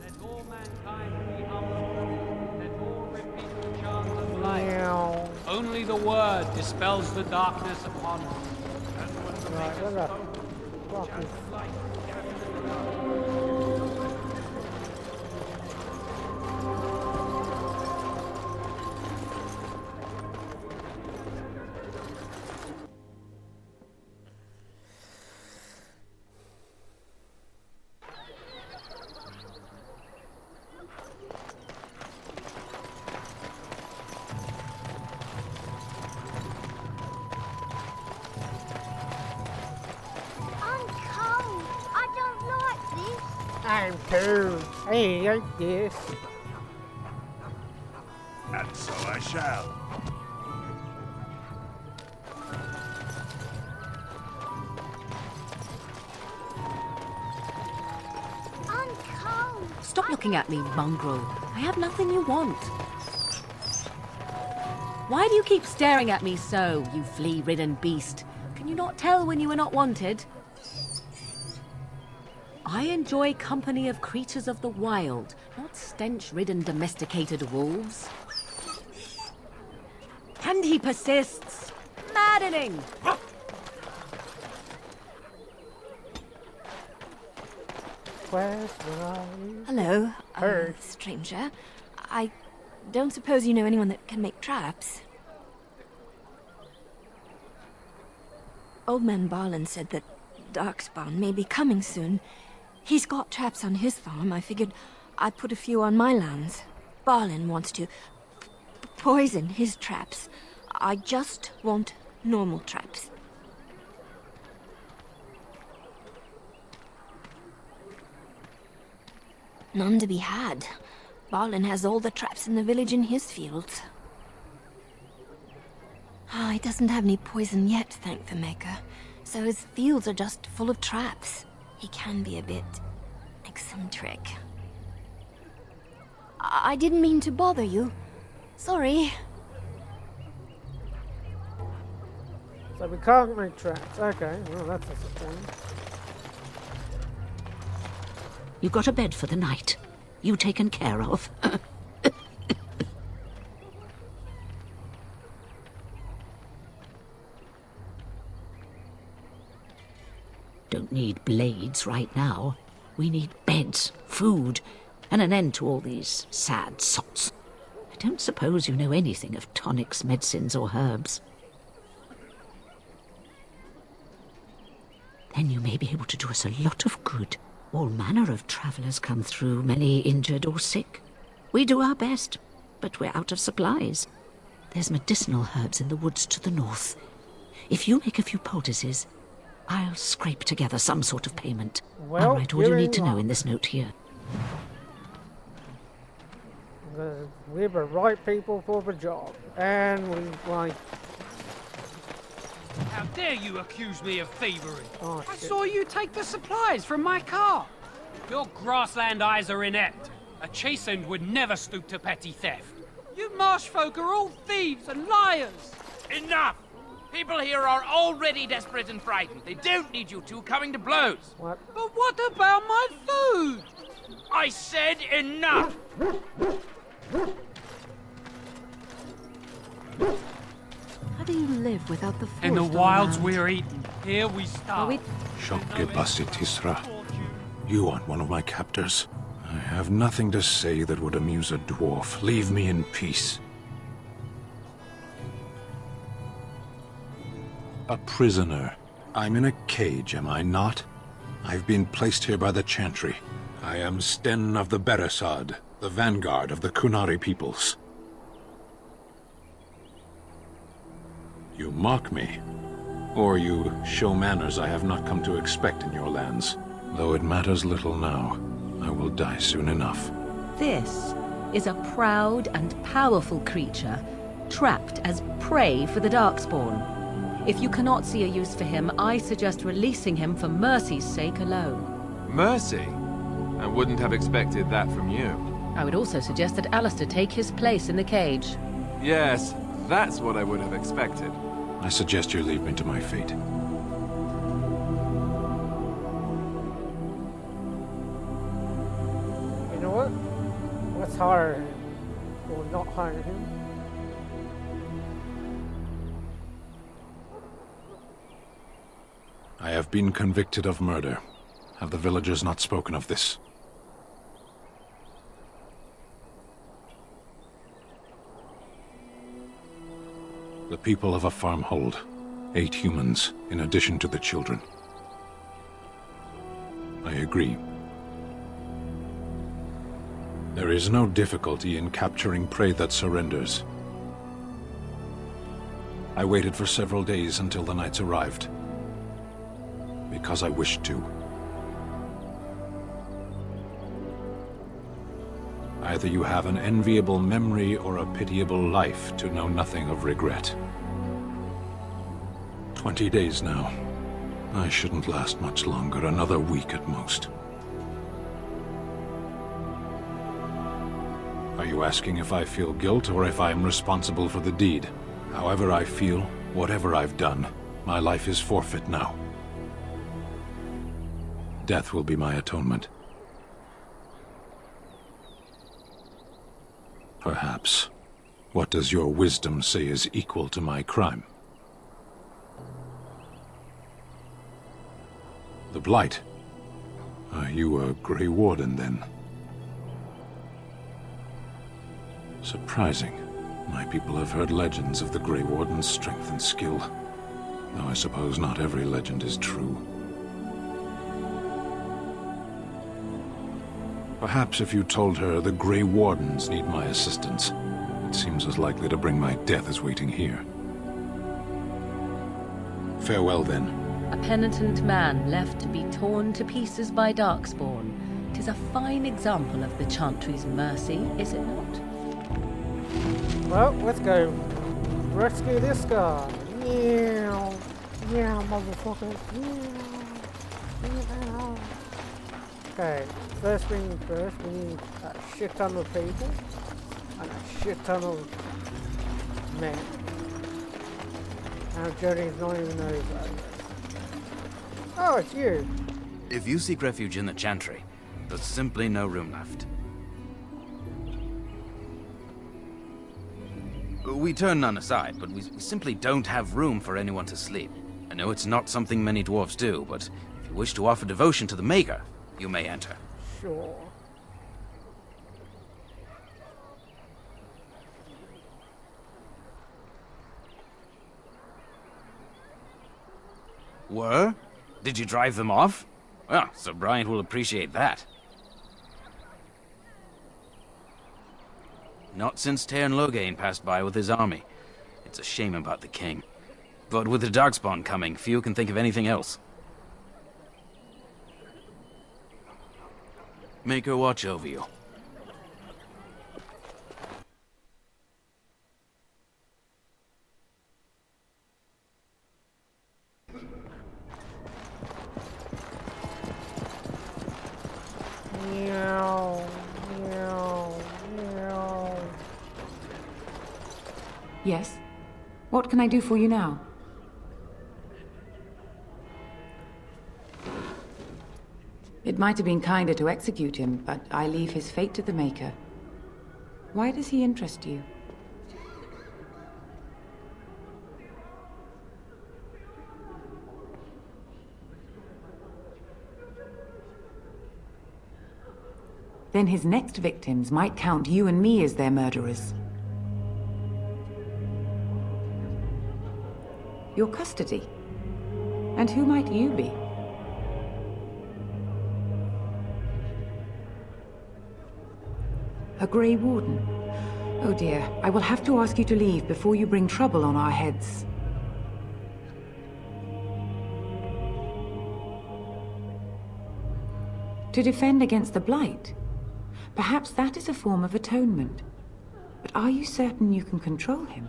Speaker 13: Let all mankind be humble. Let all repeat the chant of light. Only the word dispels the darkness upon us. And when the Maker spoke, the chant of light scattered in the darkness.
Speaker 1: I'm cold. I ain't like this.
Speaker 8: And so I shall.
Speaker 4: Stop looking at me, mongrel. I have nothing you want. Why do you keep staring at me so, you flea-ridden beast? Can you not tell when you are not wanted? I enjoy company of creatures of the wild, not stench-ridden domesticated wolves. And he persists. Maddening!
Speaker 12: Hello, stranger. I don't suppose you know anyone that can make traps? Old man Barlin said that Darkspawn may be coming soon. He's got traps on his farm. I figured I'd put a few on my lands. Barlin wants to poison his traps. I just want normal traps. None to be had. Barlin has all the traps in the village in his fields. He doesn't have any poison yet, thank the Maker. So his fields are just full of traps. He can be a bit eccentric. I didn't mean to bother you. Sorry.
Speaker 1: So we can't make traps. Okay, well that's disappointing.
Speaker 20: You got a bed for the night. You taken care of. Don't need blades right now. We need beds, food, and an end to all these sad sots. I don't suppose you know anything of tonics, medicines, or herbs. Then you may be able to do us a lot of good. All manner of travellers come through, many injured or sick. We do our best, but we're out of supplies. There's medicinal herbs in the woods to the north. If you make a few poultices, I'll scrape together some sort of payment.
Speaker 1: Well,
Speaker 20: I'll write all you need to know in this note here.
Speaker 1: We're the right people for the job, and we like.
Speaker 13: How dare you accuse me of thievery?
Speaker 1: Oh,
Speaker 13: I
Speaker 1: shit.
Speaker 13: saw you take the supplies from my car. Your grassland eyes are inept. A chastened would never stoop to petty theft. You marsh folk are all thieves and liars.
Speaker 9: Enough! People here are already desperate and frightened. They don't need you two coming to blows.
Speaker 1: What?
Speaker 13: But what about my food?
Speaker 9: I said enough!
Speaker 18: How do you live without the forest
Speaker 13: In the
Speaker 18: all
Speaker 13: wilds
Speaker 18: around?
Speaker 13: we're eating. Here we starve.
Speaker 6: Shokgebasi Tisra. You aren't one of my captors. I have nothing to say that would amuse a dwarf. Leave me in peace. A prisoner. I'm in a cage, am I not? I've been placed here by the Chantry. I am Sten of the Beresad, the vanguard of the Kunari peoples. You mock me, or you show manners I have not come to expect in your lands. Though it matters little now, I will die soon enough.
Speaker 4: This is a proud and powerful creature, trapped as prey for the Darkspawn. If you cannot see a use for him, I suggest releasing him for mercy's sake alone.
Speaker 3: Mercy? I wouldn't have expected that from you.
Speaker 4: I would also suggest that Alistair take his place in the cage.
Speaker 3: Yes, that's what I would have expected.
Speaker 6: I suggest you leave me to my fate.
Speaker 1: You know what? Let's hire him. Or not hire him.
Speaker 6: I have been convicted of murder. Have the villagers not spoken of this? The people of a farmhold. 8 humans, in addition to the children. I agree. There is no difficulty in capturing prey that surrenders. I waited for several days until the knights arrived. Because I wished to. Either you have an enviable memory or a pitiable life to know nothing of regret. 20 days now. I shouldn't last much longer, another week at most. Are you asking if I feel guilt or if I am responsible for the deed? However I feel, whatever I've done, my life is forfeit now. Death will be my atonement. Perhaps. What does your wisdom say is equal to my crime? The Blight. Are you a Grey Warden, then? Surprising. My people have heard legends of the Grey Warden's strength and skill. Though I suppose not every legend is true. Perhaps if you told her the Grey Wardens need my assistance, it seems as likely to bring my death as waiting here. Farewell, then.
Speaker 4: A penitent man left to be torn to pieces by Darkspawn. 'Tis a fine example of the Chantry's mercy, is it not?
Speaker 1: Well, let's go rescue this guy. Yeah, yeah, motherfucker. Yeah. Okay, first thing first, we need a shit ton of people and a shit ton of men. Our journey's not even over. Oh, it's you.
Speaker 9: If you seek refuge in the Chantry, there's simply no room left. We turn none aside, but we simply don't have room for anyone to sleep. I know it's not something many dwarves do, but if you wish to offer devotion to the Maker, you may enter.
Speaker 1: Sure.
Speaker 9: Were? Did you drive them off? Well, Sir Brian will appreciate that. Not since Tairn Loghain passed by with his army. It's a shame about the king. But with the Darkspawn coming, few can think of anything else. Make her watch over you.
Speaker 1: Meow, meow, meow.
Speaker 19: Yes? What can I do for you now? It might have been kinder to execute him, but I leave his fate to the Maker. Why does he interest you? Then his next victims might count you and me as their murderers. Your custody? And who might you be? A Grey Warden? Oh dear, I will have to ask you to leave before you bring trouble on our heads. To defend against the Blight? Perhaps that is a form of atonement. But are you certain you can control him?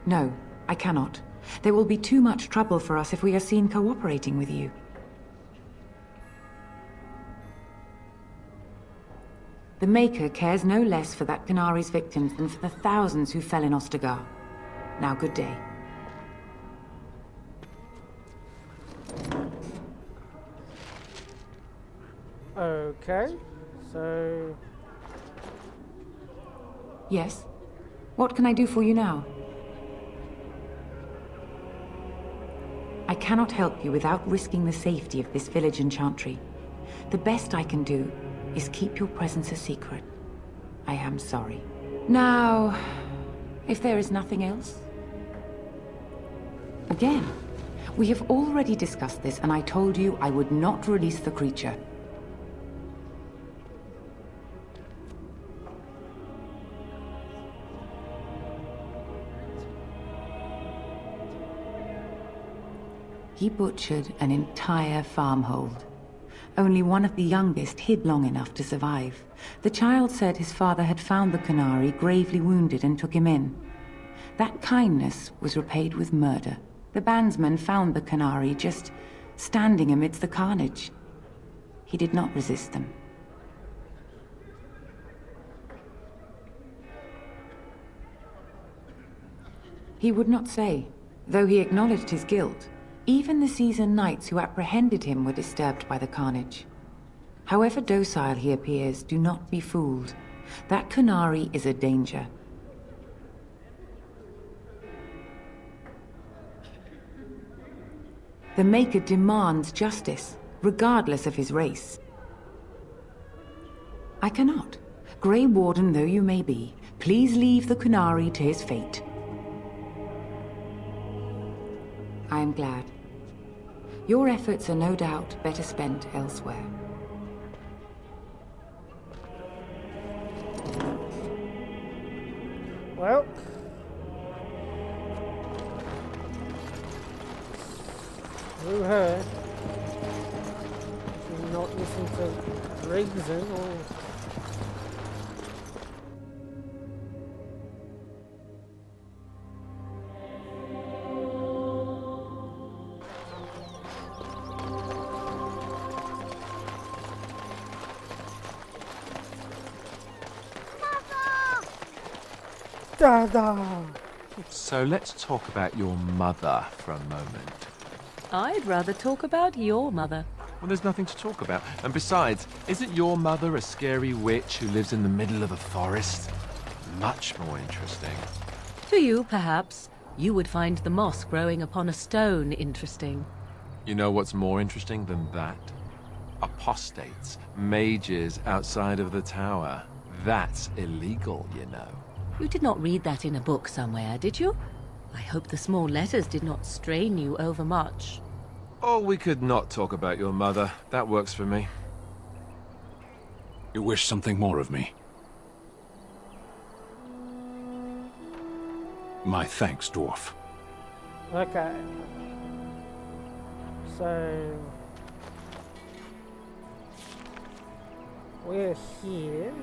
Speaker 19: No, I cannot. There will be too much trouble for us if we are seen cooperating with you. The Maker cares no less for that Canari's victims than for the thousands who fell in Ostagar. Now, good day.
Speaker 1: Okay, so...
Speaker 19: Yes? What can I do for you now? I cannot help you without risking the safety of this village and chantry. The best I can do is keep your presence a secret. I am sorry. Now, if there is nothing else... Again, we have already discussed this, and I told you I would not release the creature. He butchered an entire farmhold. Only one of the youngest hid long enough to survive. The child said his father had found the Canary gravely wounded and took him in. That kindness was repaid with murder. The bandsman found the Canary just standing amidst the carnage. He did not resist them. He would not say, though he acknowledged his guilt. Even the seasoned knights who apprehended him were disturbed by the carnage. However docile he appears, do not be fooled. That Canary is a danger. The Maker demands justice, regardless of his race. I cannot. Grey Warden though you may be, please leave the Canary to his fate. I am glad. Your efforts are no doubt better spent elsewhere.
Speaker 1: Well... through her. She's not listening to reason or... Dada!
Speaker 3: So let's talk about your mother for a moment.
Speaker 4: I'd rather talk about your mother.
Speaker 3: Well, there's nothing to talk about. And besides, isn't your mother a scary witch who lives in the middle of a forest? Much more interesting.
Speaker 4: To you, perhaps. You would find the moss growing upon a stone interesting.
Speaker 3: You know what's more interesting than that? apostates, mages outside of the tower. That's illegal, you know.
Speaker 4: You did not read that in a book somewhere, did you? I hope the small letters did not strain you overmuch.
Speaker 3: Oh, we could not talk about your mother. That works for me.
Speaker 6: You wish something more of me? My thanks, dwarf.
Speaker 1: Okay. So we're here.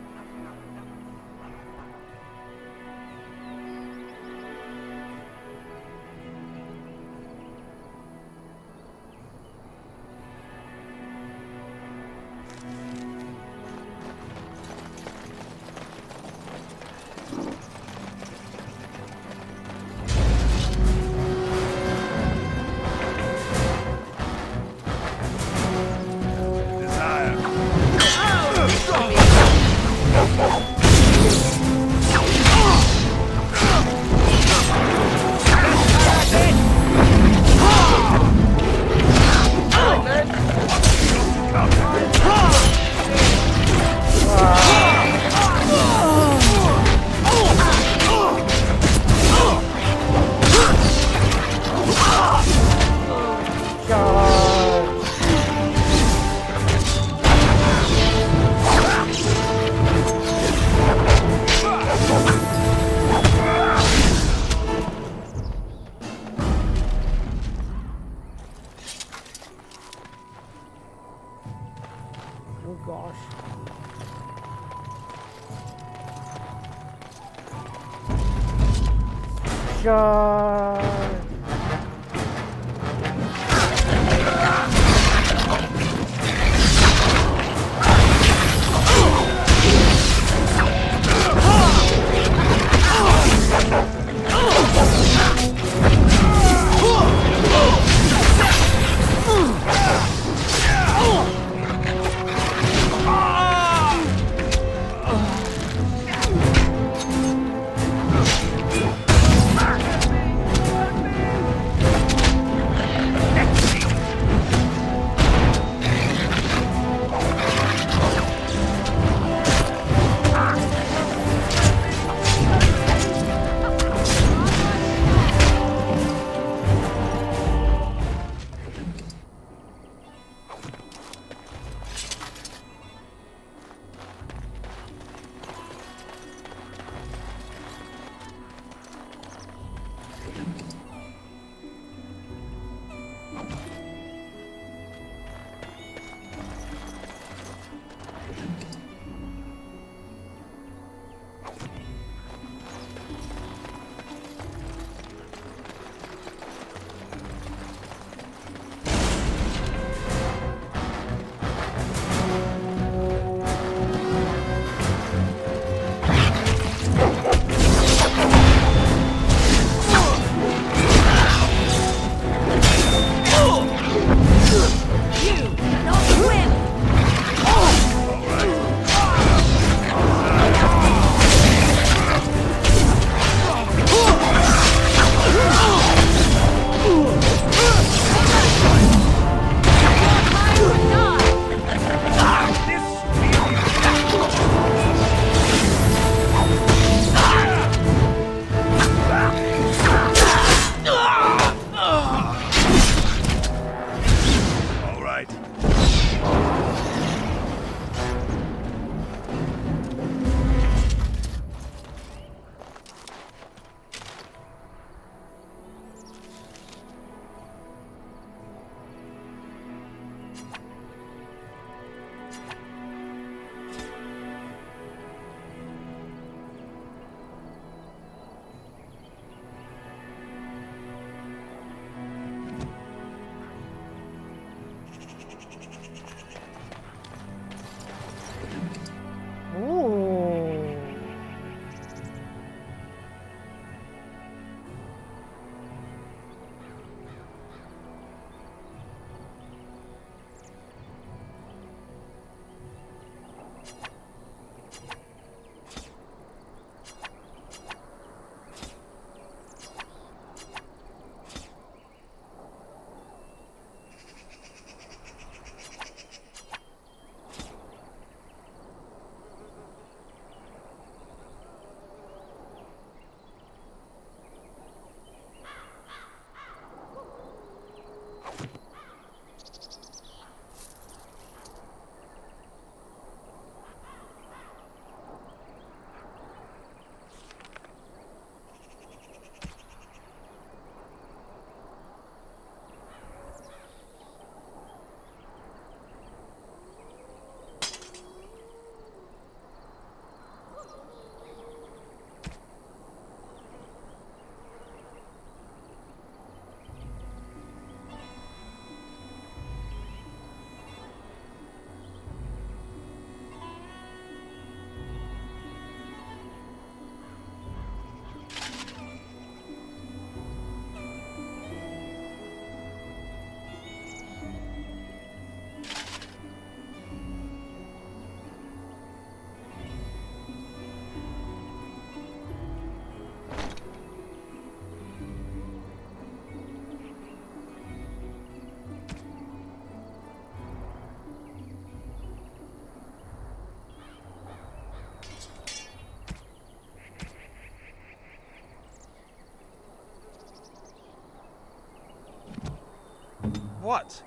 Speaker 5: what?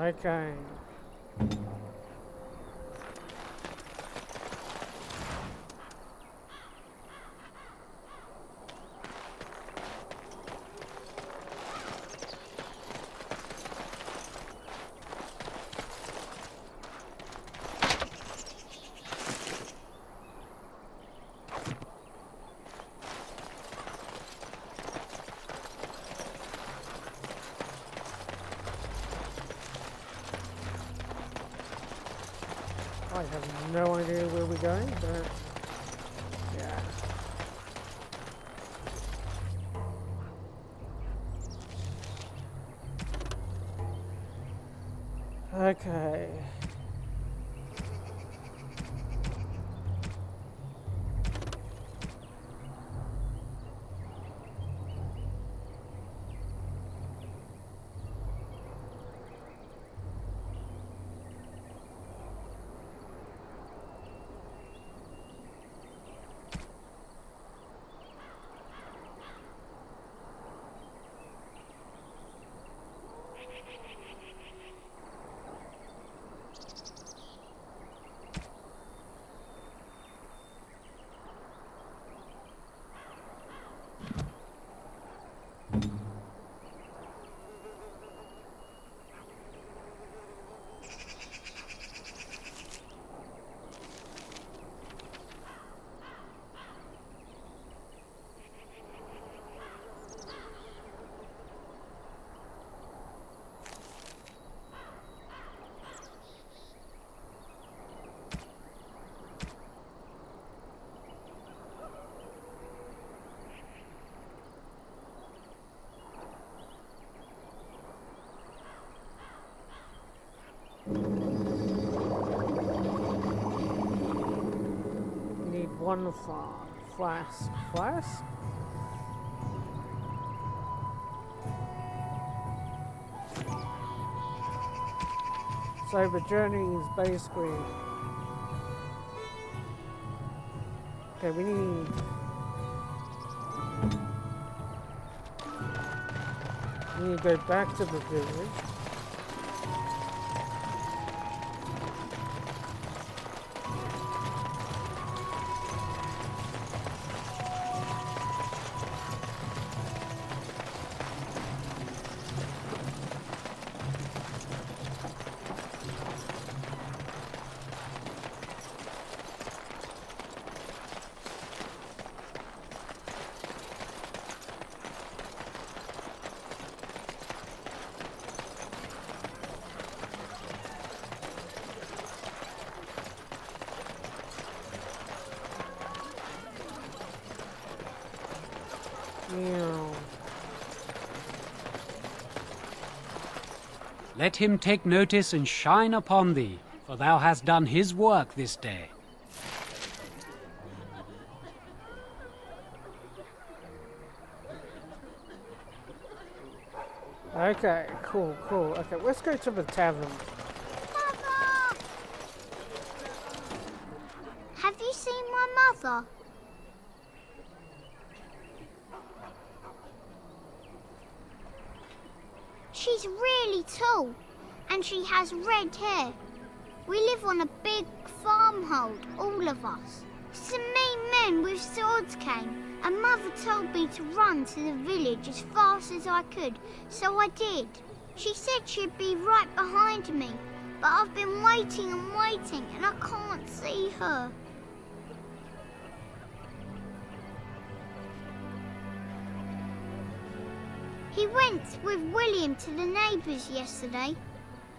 Speaker 1: Okay. I have no idea where we're going, but yeah. Okay. Need one flask. Flask? So the journey is basically... Okay, we need to go back to the village.
Speaker 13: Let him take notice and shine upon thee, for thou hast done his work this day.
Speaker 1: Okay, cool. Okay, let's go to the tavern.
Speaker 21: Mother! Have you seen my mother? She's really tall, and she has red hair. We live on a big farmhold, all of us. Some mean men with swords came, and Mother told me to run to the village as fast as I could, so I did. She said she'd be right behind me, but I've been waiting and waiting, and I can't see her. He went with William to the neighbours yesterday,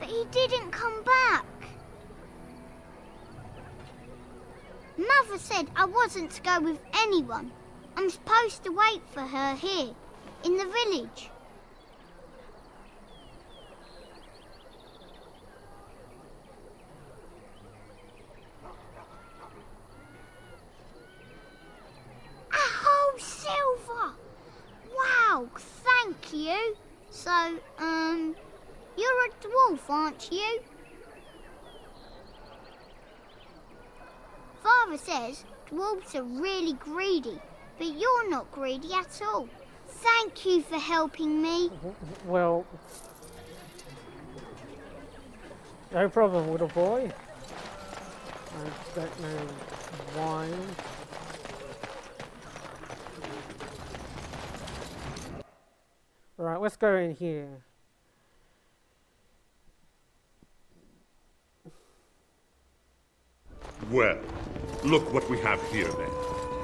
Speaker 21: but he didn't come back. Mother said I wasn't to go with anyone. I'm supposed to wait for her here, in the village. A whole silver! Wow, thank you. So, you're a dwarf, aren't you? Father says dwarves are really greedy, but you're not greedy at all. Thank you for helping me.
Speaker 1: Well, no problem, little boy. I don't know why. Right, let's go in here.
Speaker 2: Well, look what we have here then.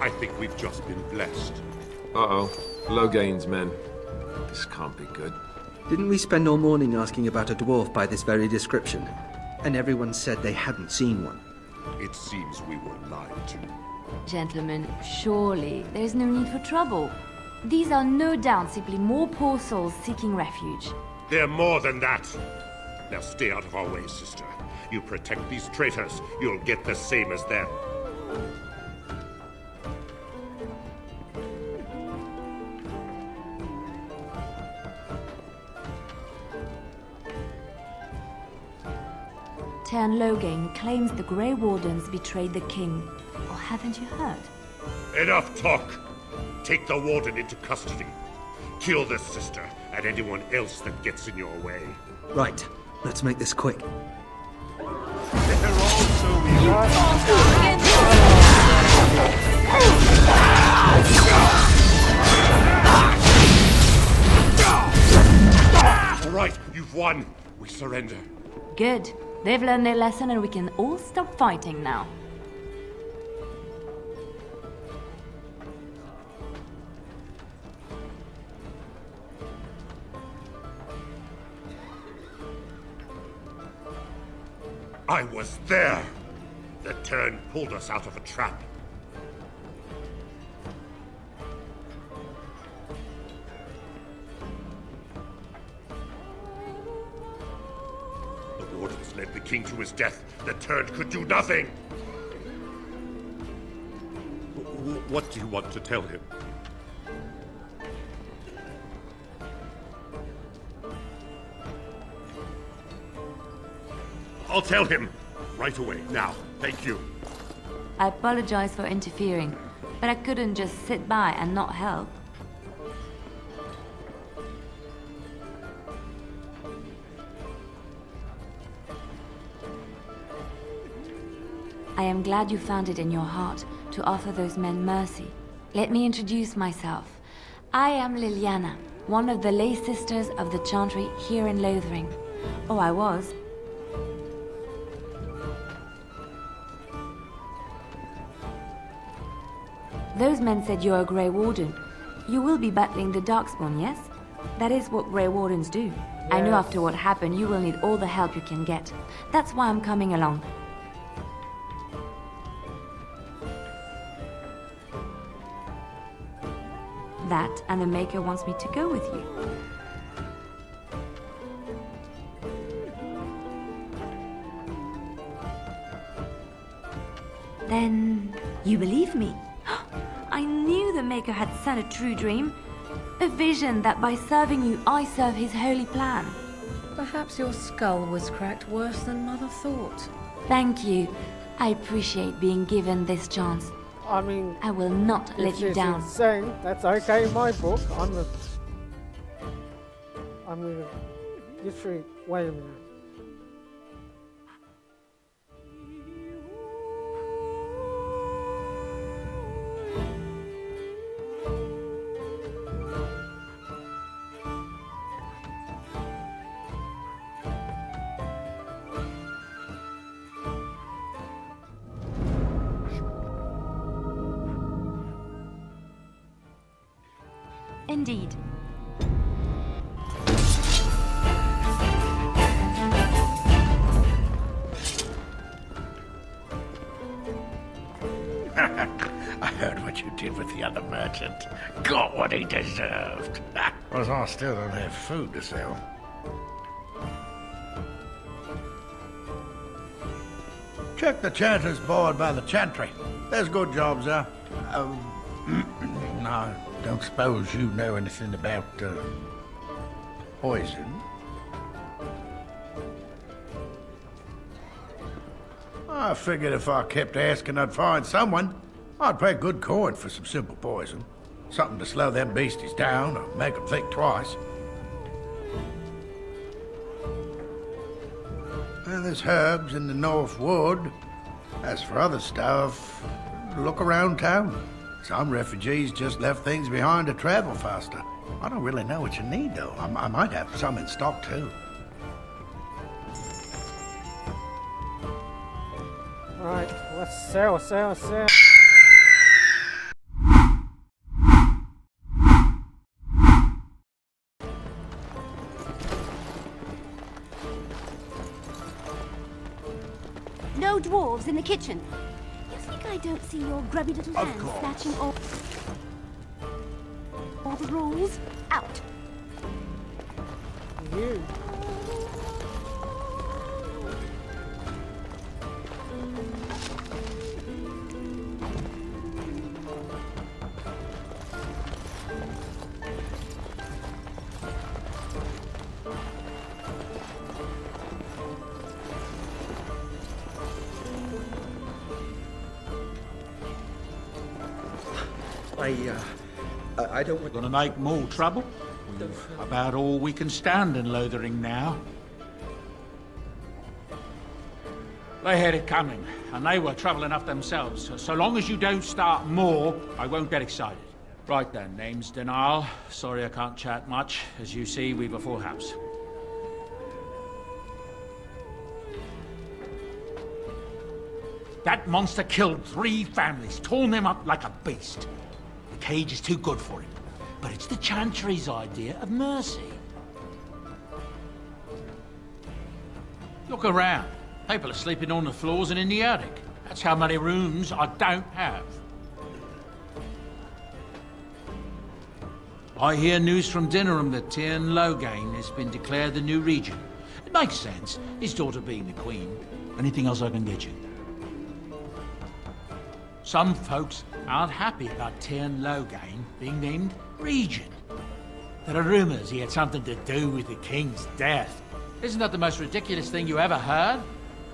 Speaker 2: I think we've just been blessed.
Speaker 3: Uh-oh. Logain's men. This can't be good.
Speaker 22: Didn't we spend all morning asking about a dwarf by this very description? And everyone said they hadn't seen one.
Speaker 2: It seems we were lied to.
Speaker 7: Gentlemen, surely there's no need for trouble. These are no doubt simply more poor souls seeking refuge.
Speaker 2: They're more than that. Now stay out of our way, sister. You protect these traitors, you'll get the same as them.
Speaker 7: Tern Logain claims the Grey Wardens betrayed the king. Or haven't you heard?
Speaker 2: Enough talk! Take the warden into custody. Kill this sister and anyone else that gets in your way.
Speaker 22: Right, let's make this quick.
Speaker 2: They're all so All right, you've won. We surrender.
Speaker 7: Good. They've learned their lesson and we can all stop fighting now.
Speaker 2: I was there! The Tern pulled us out of a trap. The wardens led the king to his death. The Tern could do nothing! What do you want to tell him? I'll tell him! Right away, now. Thank you.
Speaker 7: I apologize for interfering, but I couldn't just sit by and not help. I am glad you found it in your heart to offer those men mercy. Let me introduce myself. I am Liliana, one of the lay sisters of the Chantry here in Lothering. Oh, I was. Those men said you're a Grey Warden. You will be battling the Darkspawn, yes? That is what Grey Wardens do. Yes. I know after what happened, you will need all the help you can get. That's why I'm coming along. That, and the Maker wants me to go with you. Then, you believe me? I knew the Maker had sent a true dream. A vision that by serving you, I serve his holy plan.
Speaker 4: Perhaps your skull was cracked worse than Mother thought.
Speaker 7: Thank you. I appreciate being given this chance.
Speaker 1: I mean,
Speaker 7: I will not let you down.
Speaker 1: Insane. That's okay in my book. I'm gonna literally wait a minute.
Speaker 7: Indeed.
Speaker 5: I heard what you did with the other merchant. Got what he deserved. Whereas I still don't have food to sell. Check the chanter's board by the chantry. There's good jobs there. No, don't suppose you know anything about, poison? I figured if I kept asking, I'd find someone. I'd pay good coin for some simple poison. Something to slow them beasties down or make them think twice. Well, there's herbs in the North Wood. As for other stuff, look around town. Some refugees just left things behind to travel faster. I don't really know what you need, though. I might have some in stock, too.
Speaker 1: Right, let's sell.
Speaker 18: No dwarves in the kitchen. You think I don't see your grubby little hands snatching all the rolls out?
Speaker 1: You.
Speaker 22: I don't want...
Speaker 5: Gonna make more trouble? We've about all we can stand in Lothering now. They had it coming, and they were trouble enough themselves. So long as you don't start more, I won't get excited. Right then, name's Denal. Sorry I can't chat much. As you see, we've a full house. That monster killed 3 families, torn them up like a beast. The cage is too good for him. But it's the Chantry's idea of mercy. Look around. People are sleeping on the floors and in the attic. That's how many rooms I don't have. I hear news from Dinnerham that Tyrn Logain has been declared the new regent. It makes sense, his daughter being the queen. Anything else I can get you? Some folks aren't happy about Tyrn Logain being named regent. There are rumors he had something to do with the king's death. Isn't that the most ridiculous thing you ever heard?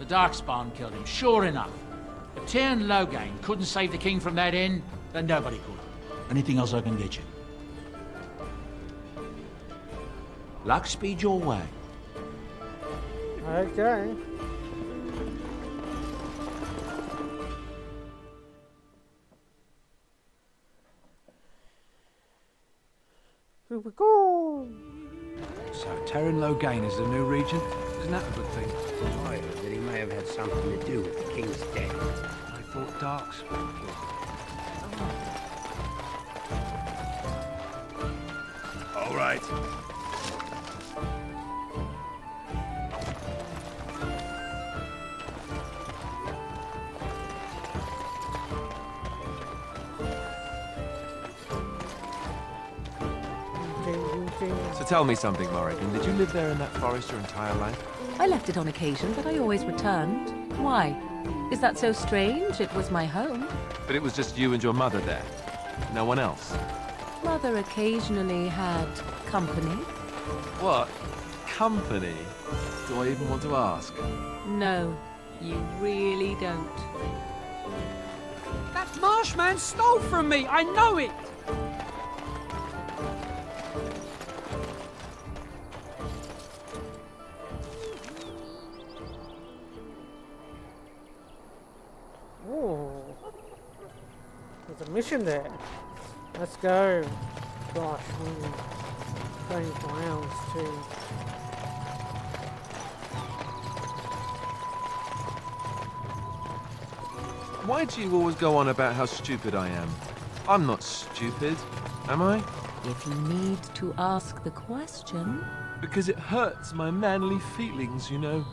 Speaker 5: The Darkspawn killed him, sure enough. If Tyrn Logain couldn't save the king from that inn, then nobody could. Anything else I can get you? Luck speed your way.
Speaker 1: Okay. Here we go.
Speaker 10: So, Tyrn Logain is the new regent? Isn't that a good thing?
Speaker 11: I heard that he may have had something to do with the king's death.
Speaker 10: I thought Darkspawn killed him.
Speaker 5: All right.
Speaker 3: So tell me something, Morrigan. Did you live there in that forest your entire life?
Speaker 4: I left it on occasion, but I always returned. Why? Is that so strange? It was my home.
Speaker 3: But it was just you and your mother there. No one else.
Speaker 4: Mother occasionally had company.
Speaker 3: What? Company? Do I even want to ask?
Speaker 4: No, you really don't.
Speaker 13: That Marshman stole from me! I know it!
Speaker 1: There's a mission there. Let's go. Gosh, going rounds too.
Speaker 3: Why do you always go on about how stupid I am? I'm not stupid, am I?
Speaker 4: If you need to ask the question...
Speaker 3: Because it hurts my manly feelings, you know.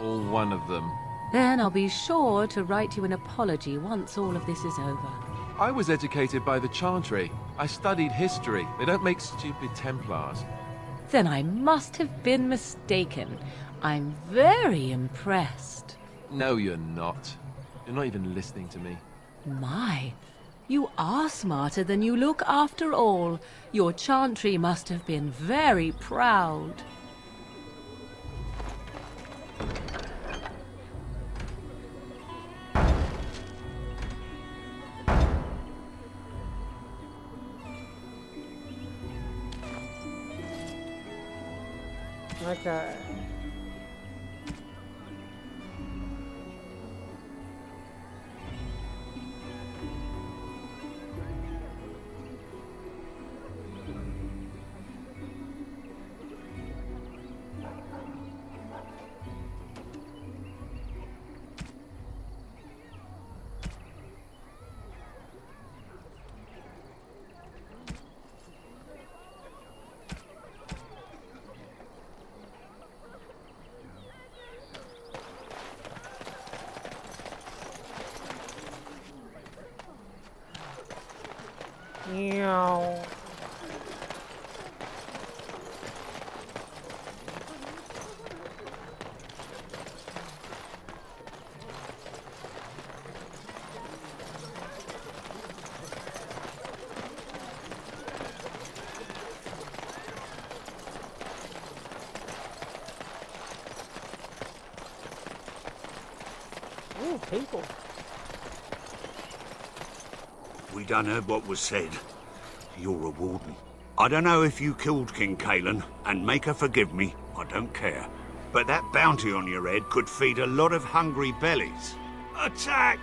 Speaker 3: Or one of them.
Speaker 4: Then I'll be sure to write you an apology once all of this is over.
Speaker 3: I was educated by the Chantry. I studied history. They don't make stupid Templars.
Speaker 4: Then I must have been mistaken. I'm very impressed.
Speaker 3: No, you're not. You're not even listening to me.
Speaker 4: My, you are smarter than you look after all. Your Chantry must have been very proud.
Speaker 1: Okay. Meow. Ooh, people.
Speaker 5: We done heard what was said. You're a warden. I don't know if you killed King Kalen, and make her forgive me, I don't care. But that bounty on your head could feed a lot of hungry bellies. Attack!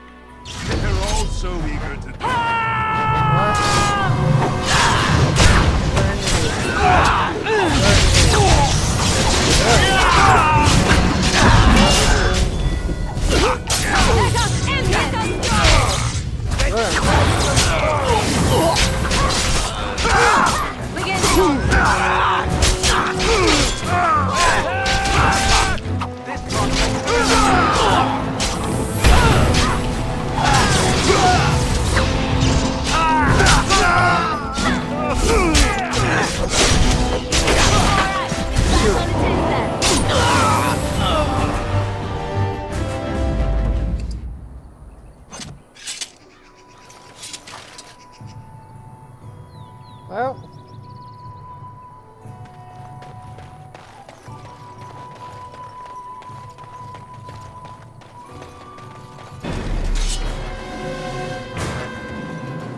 Speaker 8: They're all so eager to die.
Speaker 1: Well.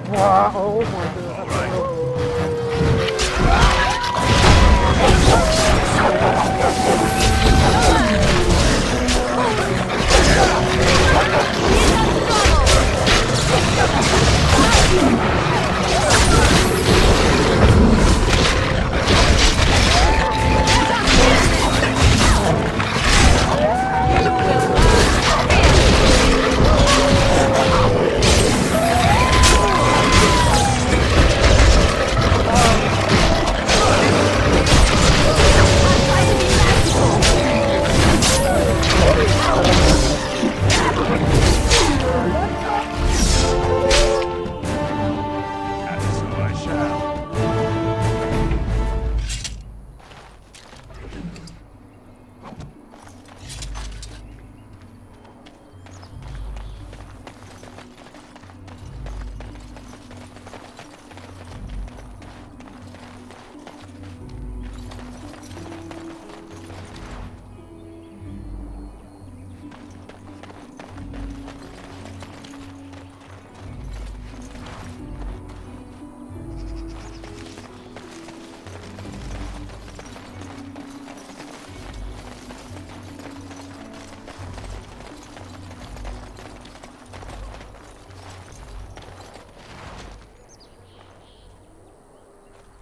Speaker 1: Wow, oh my goodness.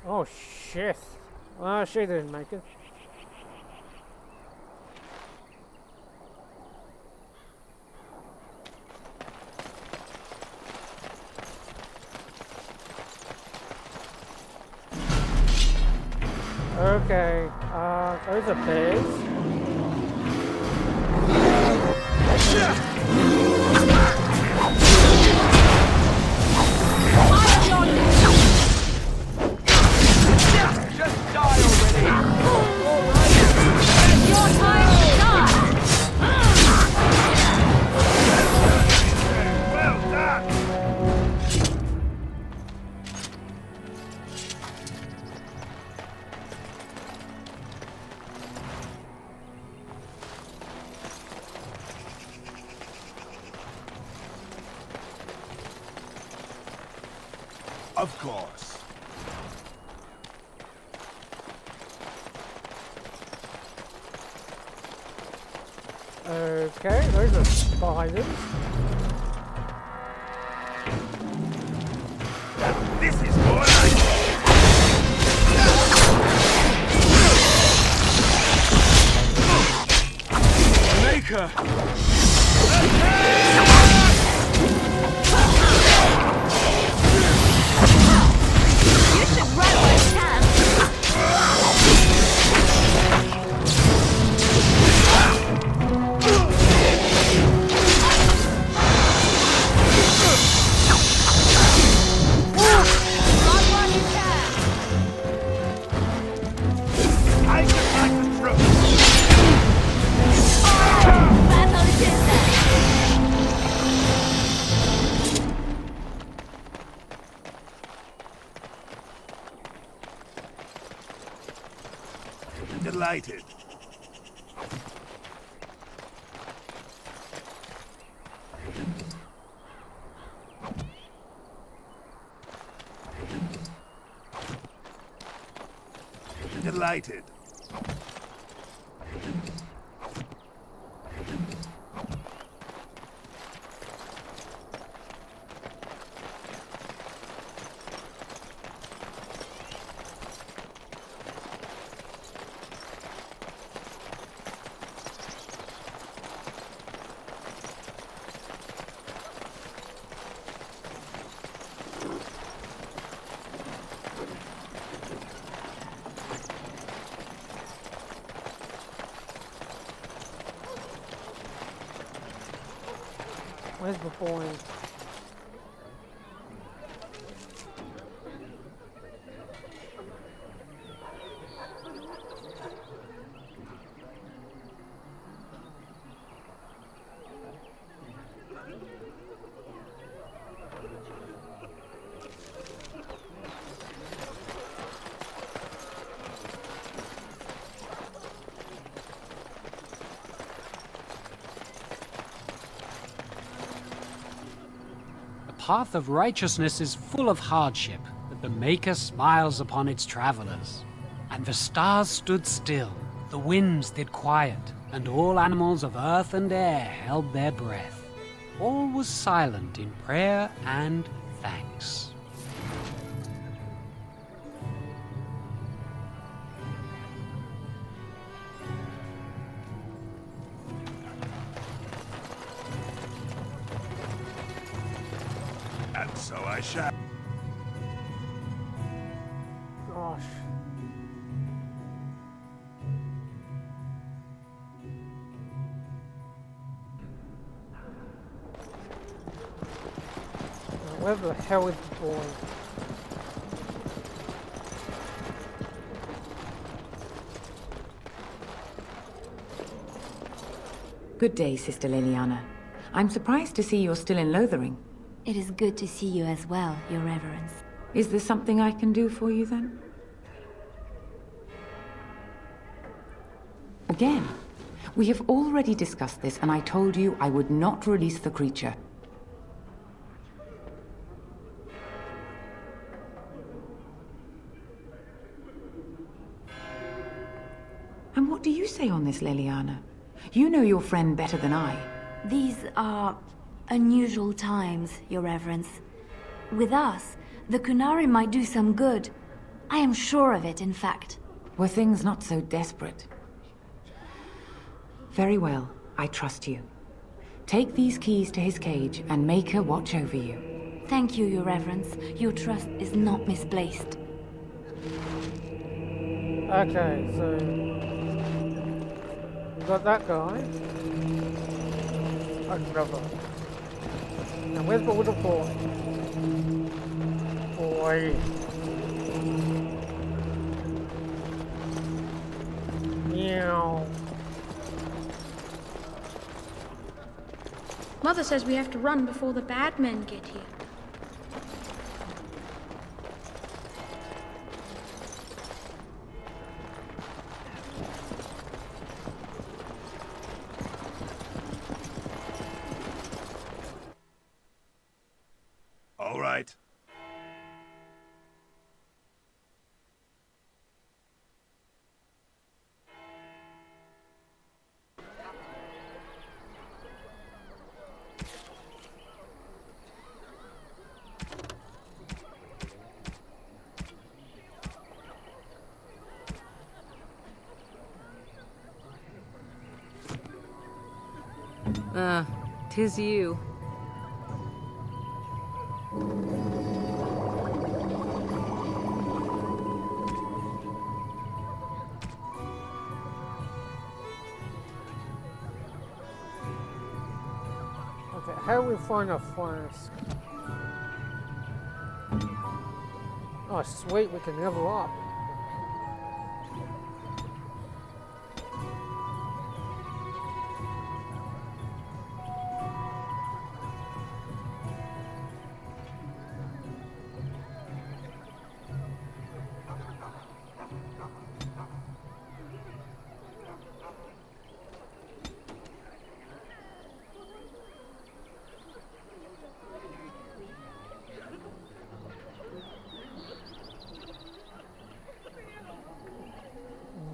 Speaker 1: Oh shit. Oh, she didn't make it. Okay, there's a base.
Speaker 5: Just die already!
Speaker 7: Your time to die!
Speaker 5: Well done!
Speaker 8: Of course.
Speaker 1: Okay, those are spiders.
Speaker 5: This is more like
Speaker 8: Maker!
Speaker 7: You should run where you can. Run while you can.
Speaker 5: I just like the truth.
Speaker 7: Battle it is then.
Speaker 5: Delighted. Delighted.
Speaker 1: Where's the point?
Speaker 13: The path of righteousness is full of hardship, but the Maker smiles upon its travelers. And the stars stood still, the winds did quiet, and all animals of earth and air held their breath. All was silent in prayer and thanks.
Speaker 5: And so I shall.
Speaker 1: Gosh. Where the hell is the boy?
Speaker 19: Good day, Sister Liliana. I'm surprised to see you're still in Lothering.
Speaker 7: It is good to see you as well, Your Reverence.
Speaker 19: Is there something I can do for you then? Again, we have already discussed this, and I told you I would not release the creature. And what do you say on this, Liliana? You know your friend better than I.
Speaker 7: These are unusual times, Your Reverence. With us, the Kunari might do some good. I am sure of it, in fact.
Speaker 19: Were things not so desperate? Very well, I trust you. Take these keys to his cage and make her watch over you.
Speaker 7: Thank you, Your Reverence. Your trust is not misplaced.
Speaker 1: Okay, so we got that guy. Another. Now where's my little boy? Boy. Meow.
Speaker 14: Mother says we have to run before the bad men get here.
Speaker 5: All right.
Speaker 4: Ah, 'tis you.
Speaker 1: Okay, how do we find a flask? Oh, sweet, we can level up.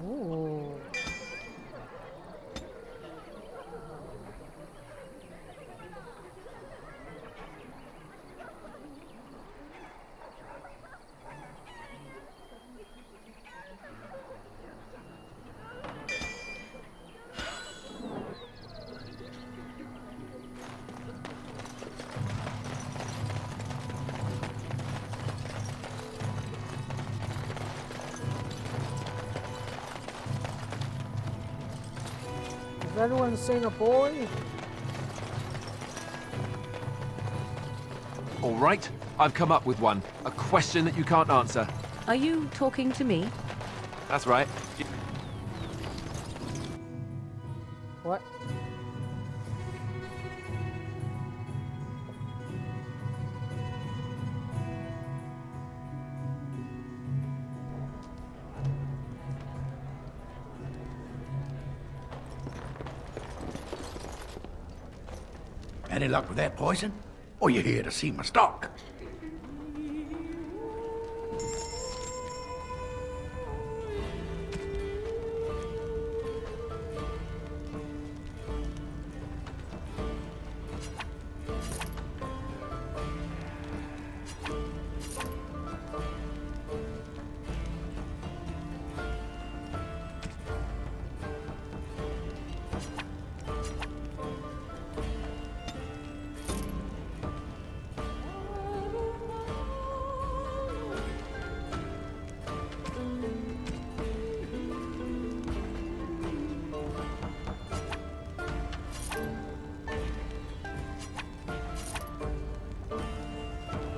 Speaker 1: Ooh. Has anyone seen a boy?
Speaker 3: All right, I've come up with one. A question that you can't answer.
Speaker 4: Are you talking to me?
Speaker 3: That's right.
Speaker 1: What?
Speaker 5: Any luck with that poison? Or you here to see my stock?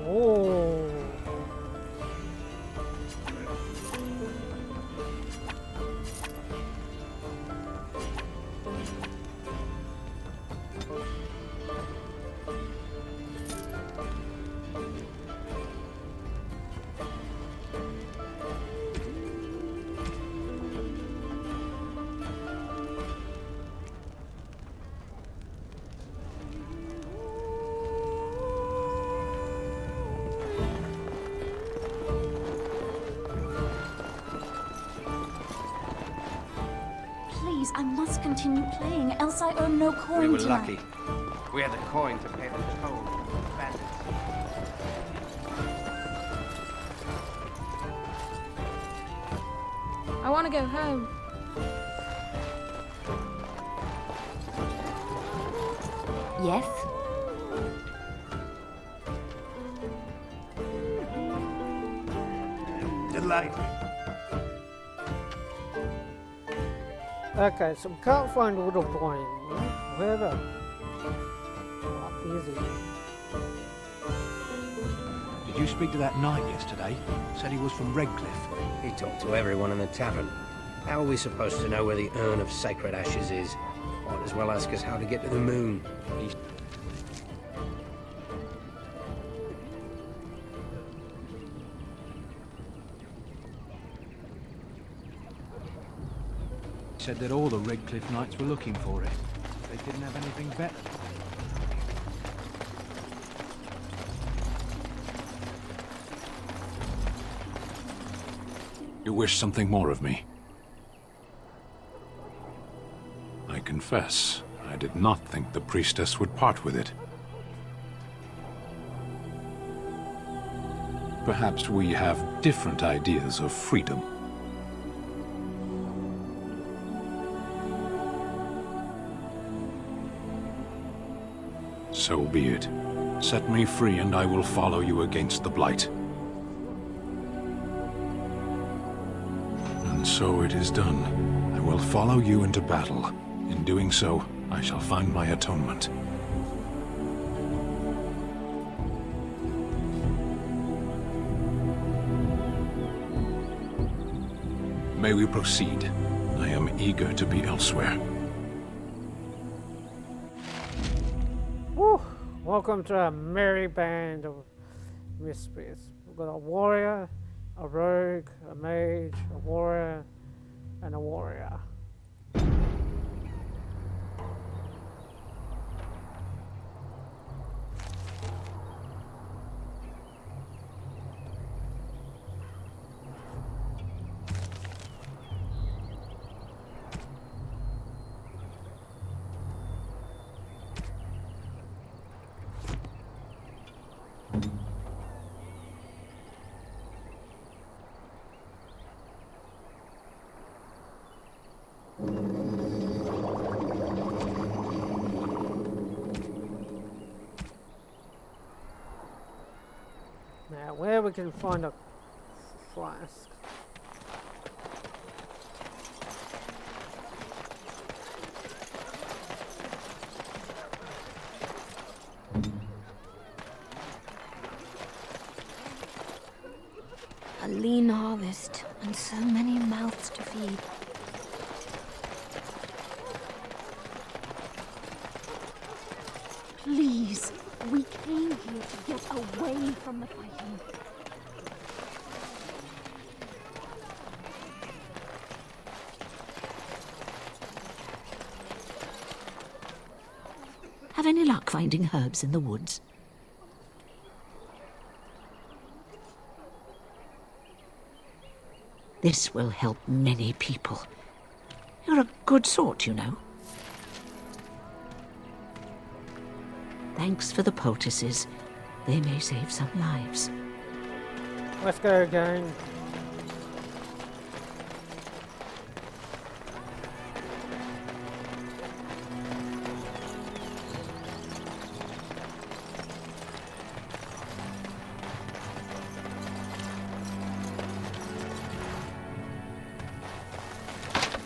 Speaker 1: Oh.
Speaker 18: Please, I must continue playing, else I earn no coin
Speaker 11: We were
Speaker 18: tonight.
Speaker 11: lucky. We had the coin to pay the toll. Bandits.
Speaker 14: I want to go home.
Speaker 7: Yes?
Speaker 5: Delighted.
Speaker 1: Okay, so we can't find a little boy. Where the? easy.
Speaker 10: Did you speak to that knight yesterday? Said he was from Redcliffe.
Speaker 11: He talked to everyone in the tavern. How are we supposed to know where the urn of sacred ashes is? Might as well ask us how to get to the moon.
Speaker 10: He said that all the Redcliffe knights were looking for it. They didn't have anything better.
Speaker 6: You wish something more of me? I confess, I did not think the priestess would part with it. Perhaps we have different ideas of freedom. So be it. Set me free and I will follow you against the Blight. And so it is done. I will follow you into battle. In doing so, I shall find my atonement. May we proceed? I am eager to be elsewhere.
Speaker 1: Woo! Welcome to a merry band of misfits. We've got a warrior, a rogue, a mage, a warrior, and a warrior. Now, where we can find a flask?
Speaker 12: A lean harvest, and so many mouths to feed.
Speaker 18: Please, we came here to get away from the fighting.
Speaker 20: Have any luck finding herbs in the woods? This will help many people. You're a good sort, you know. Thanks for the poultices. They may save some lives.
Speaker 1: Let's go again.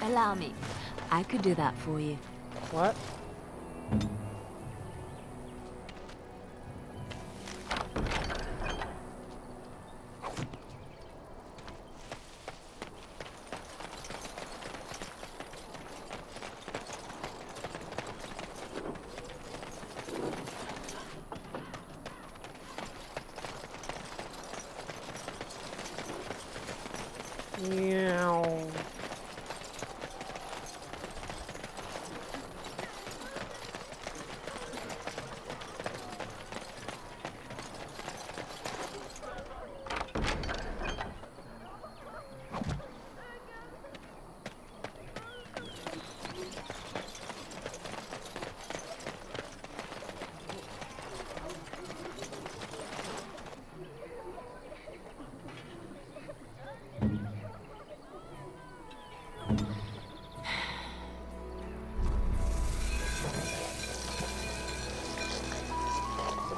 Speaker 7: Allow me. I could do that for you.
Speaker 1: What? Meow.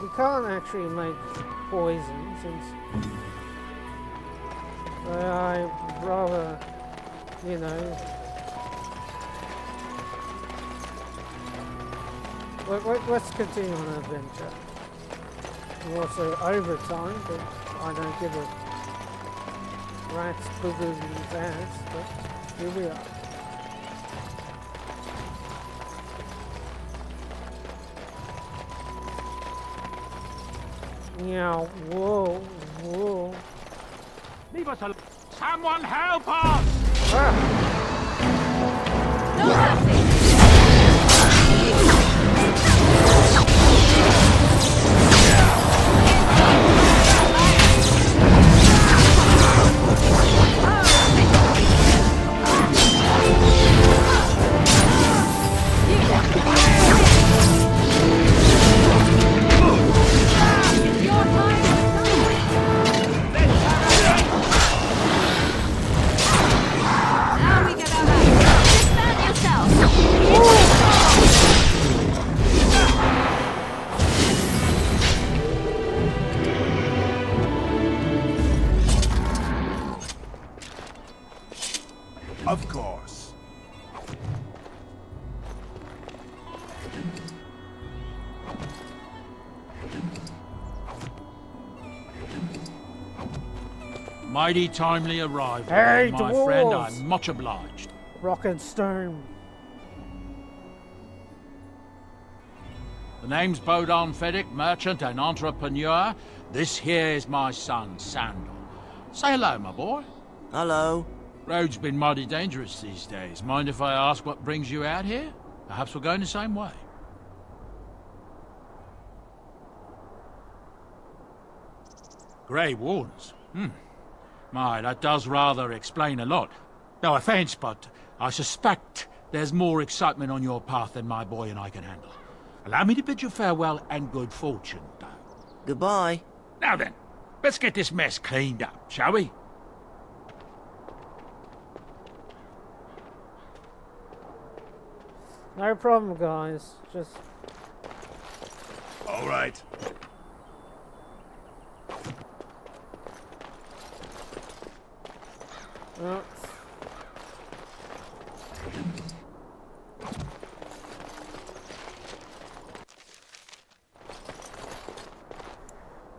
Speaker 1: We can't actually make poison since I'd rather, you know, Let's continue on an adventure. We're also over time, but I don't give a rat's boogers and ass, but here we are. Meow, whoa, whoa.
Speaker 5: Leave us alone. Someone help us!
Speaker 1: No mercy!
Speaker 5: Of course.
Speaker 15: Mighty timely arrival,
Speaker 1: Hey,
Speaker 15: my
Speaker 1: dwarves.
Speaker 15: friend. I'm much obliged.
Speaker 1: Rock and stone.
Speaker 15: The name's Bodon Feddick, merchant and entrepreneur. This here is my son, Sandal. Say hello, my boy.
Speaker 16: Hello.
Speaker 15: Road's been mighty dangerous these days. Mind if I ask what brings you out here? Perhaps we're going the same way. Grey Wardens? My, that does rather explain a lot. No offence, but I suspect there's more excitement on your path than my boy and I can handle. Allow me to bid you farewell and good fortune, though.
Speaker 16: Goodbye.
Speaker 15: Now then, let's get this mess cleaned up, shall we?
Speaker 1: No problem, guys. Just...
Speaker 5: All right.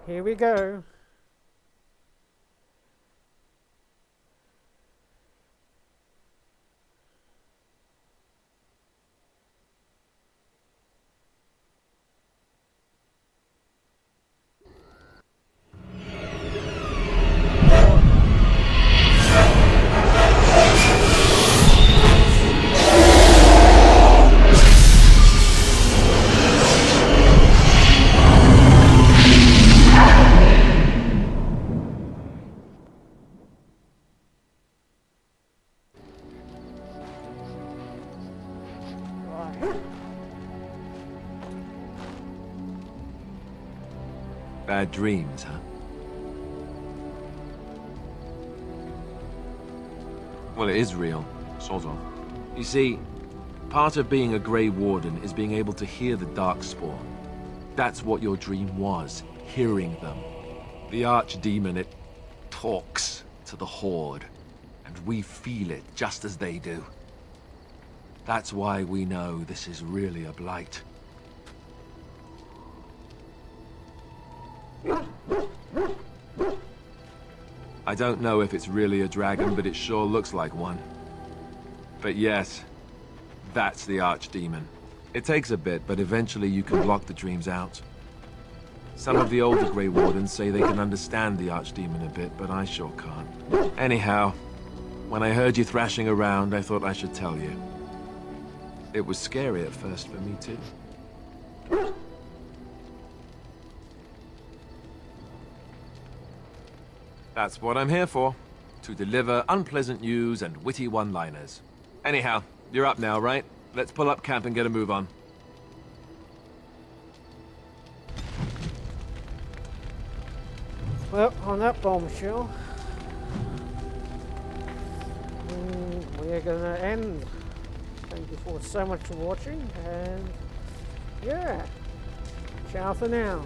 Speaker 1: Here we go.
Speaker 3: Bad dreams, huh? Well, it is real, sort of. You see, part of being a Grey Warden is being able to hear the Darkspawn. That's what your dream was, hearing them. The Archdemon, it talks to the Horde, and we feel it just as they do. That's why we know this is really a blight. I don't know if it's really a dragon, but it sure looks like one. But yes, that's the Archdemon. It takes a bit, but eventually you can block the dreams out. Some of the older Grey Wardens say they can understand the Archdemon a bit, but I sure can't. Anyhow, when I heard you thrashing around, I thought I should tell you. It was scary at first for me, too. That's what I'm here for. To deliver unpleasant news and witty one-liners. Anyhow, you're up now, right? Let's pull up camp and get a move on.
Speaker 1: Well, on that bombshell, we're gonna end. Thank you for so much for watching, and yeah, ciao for now.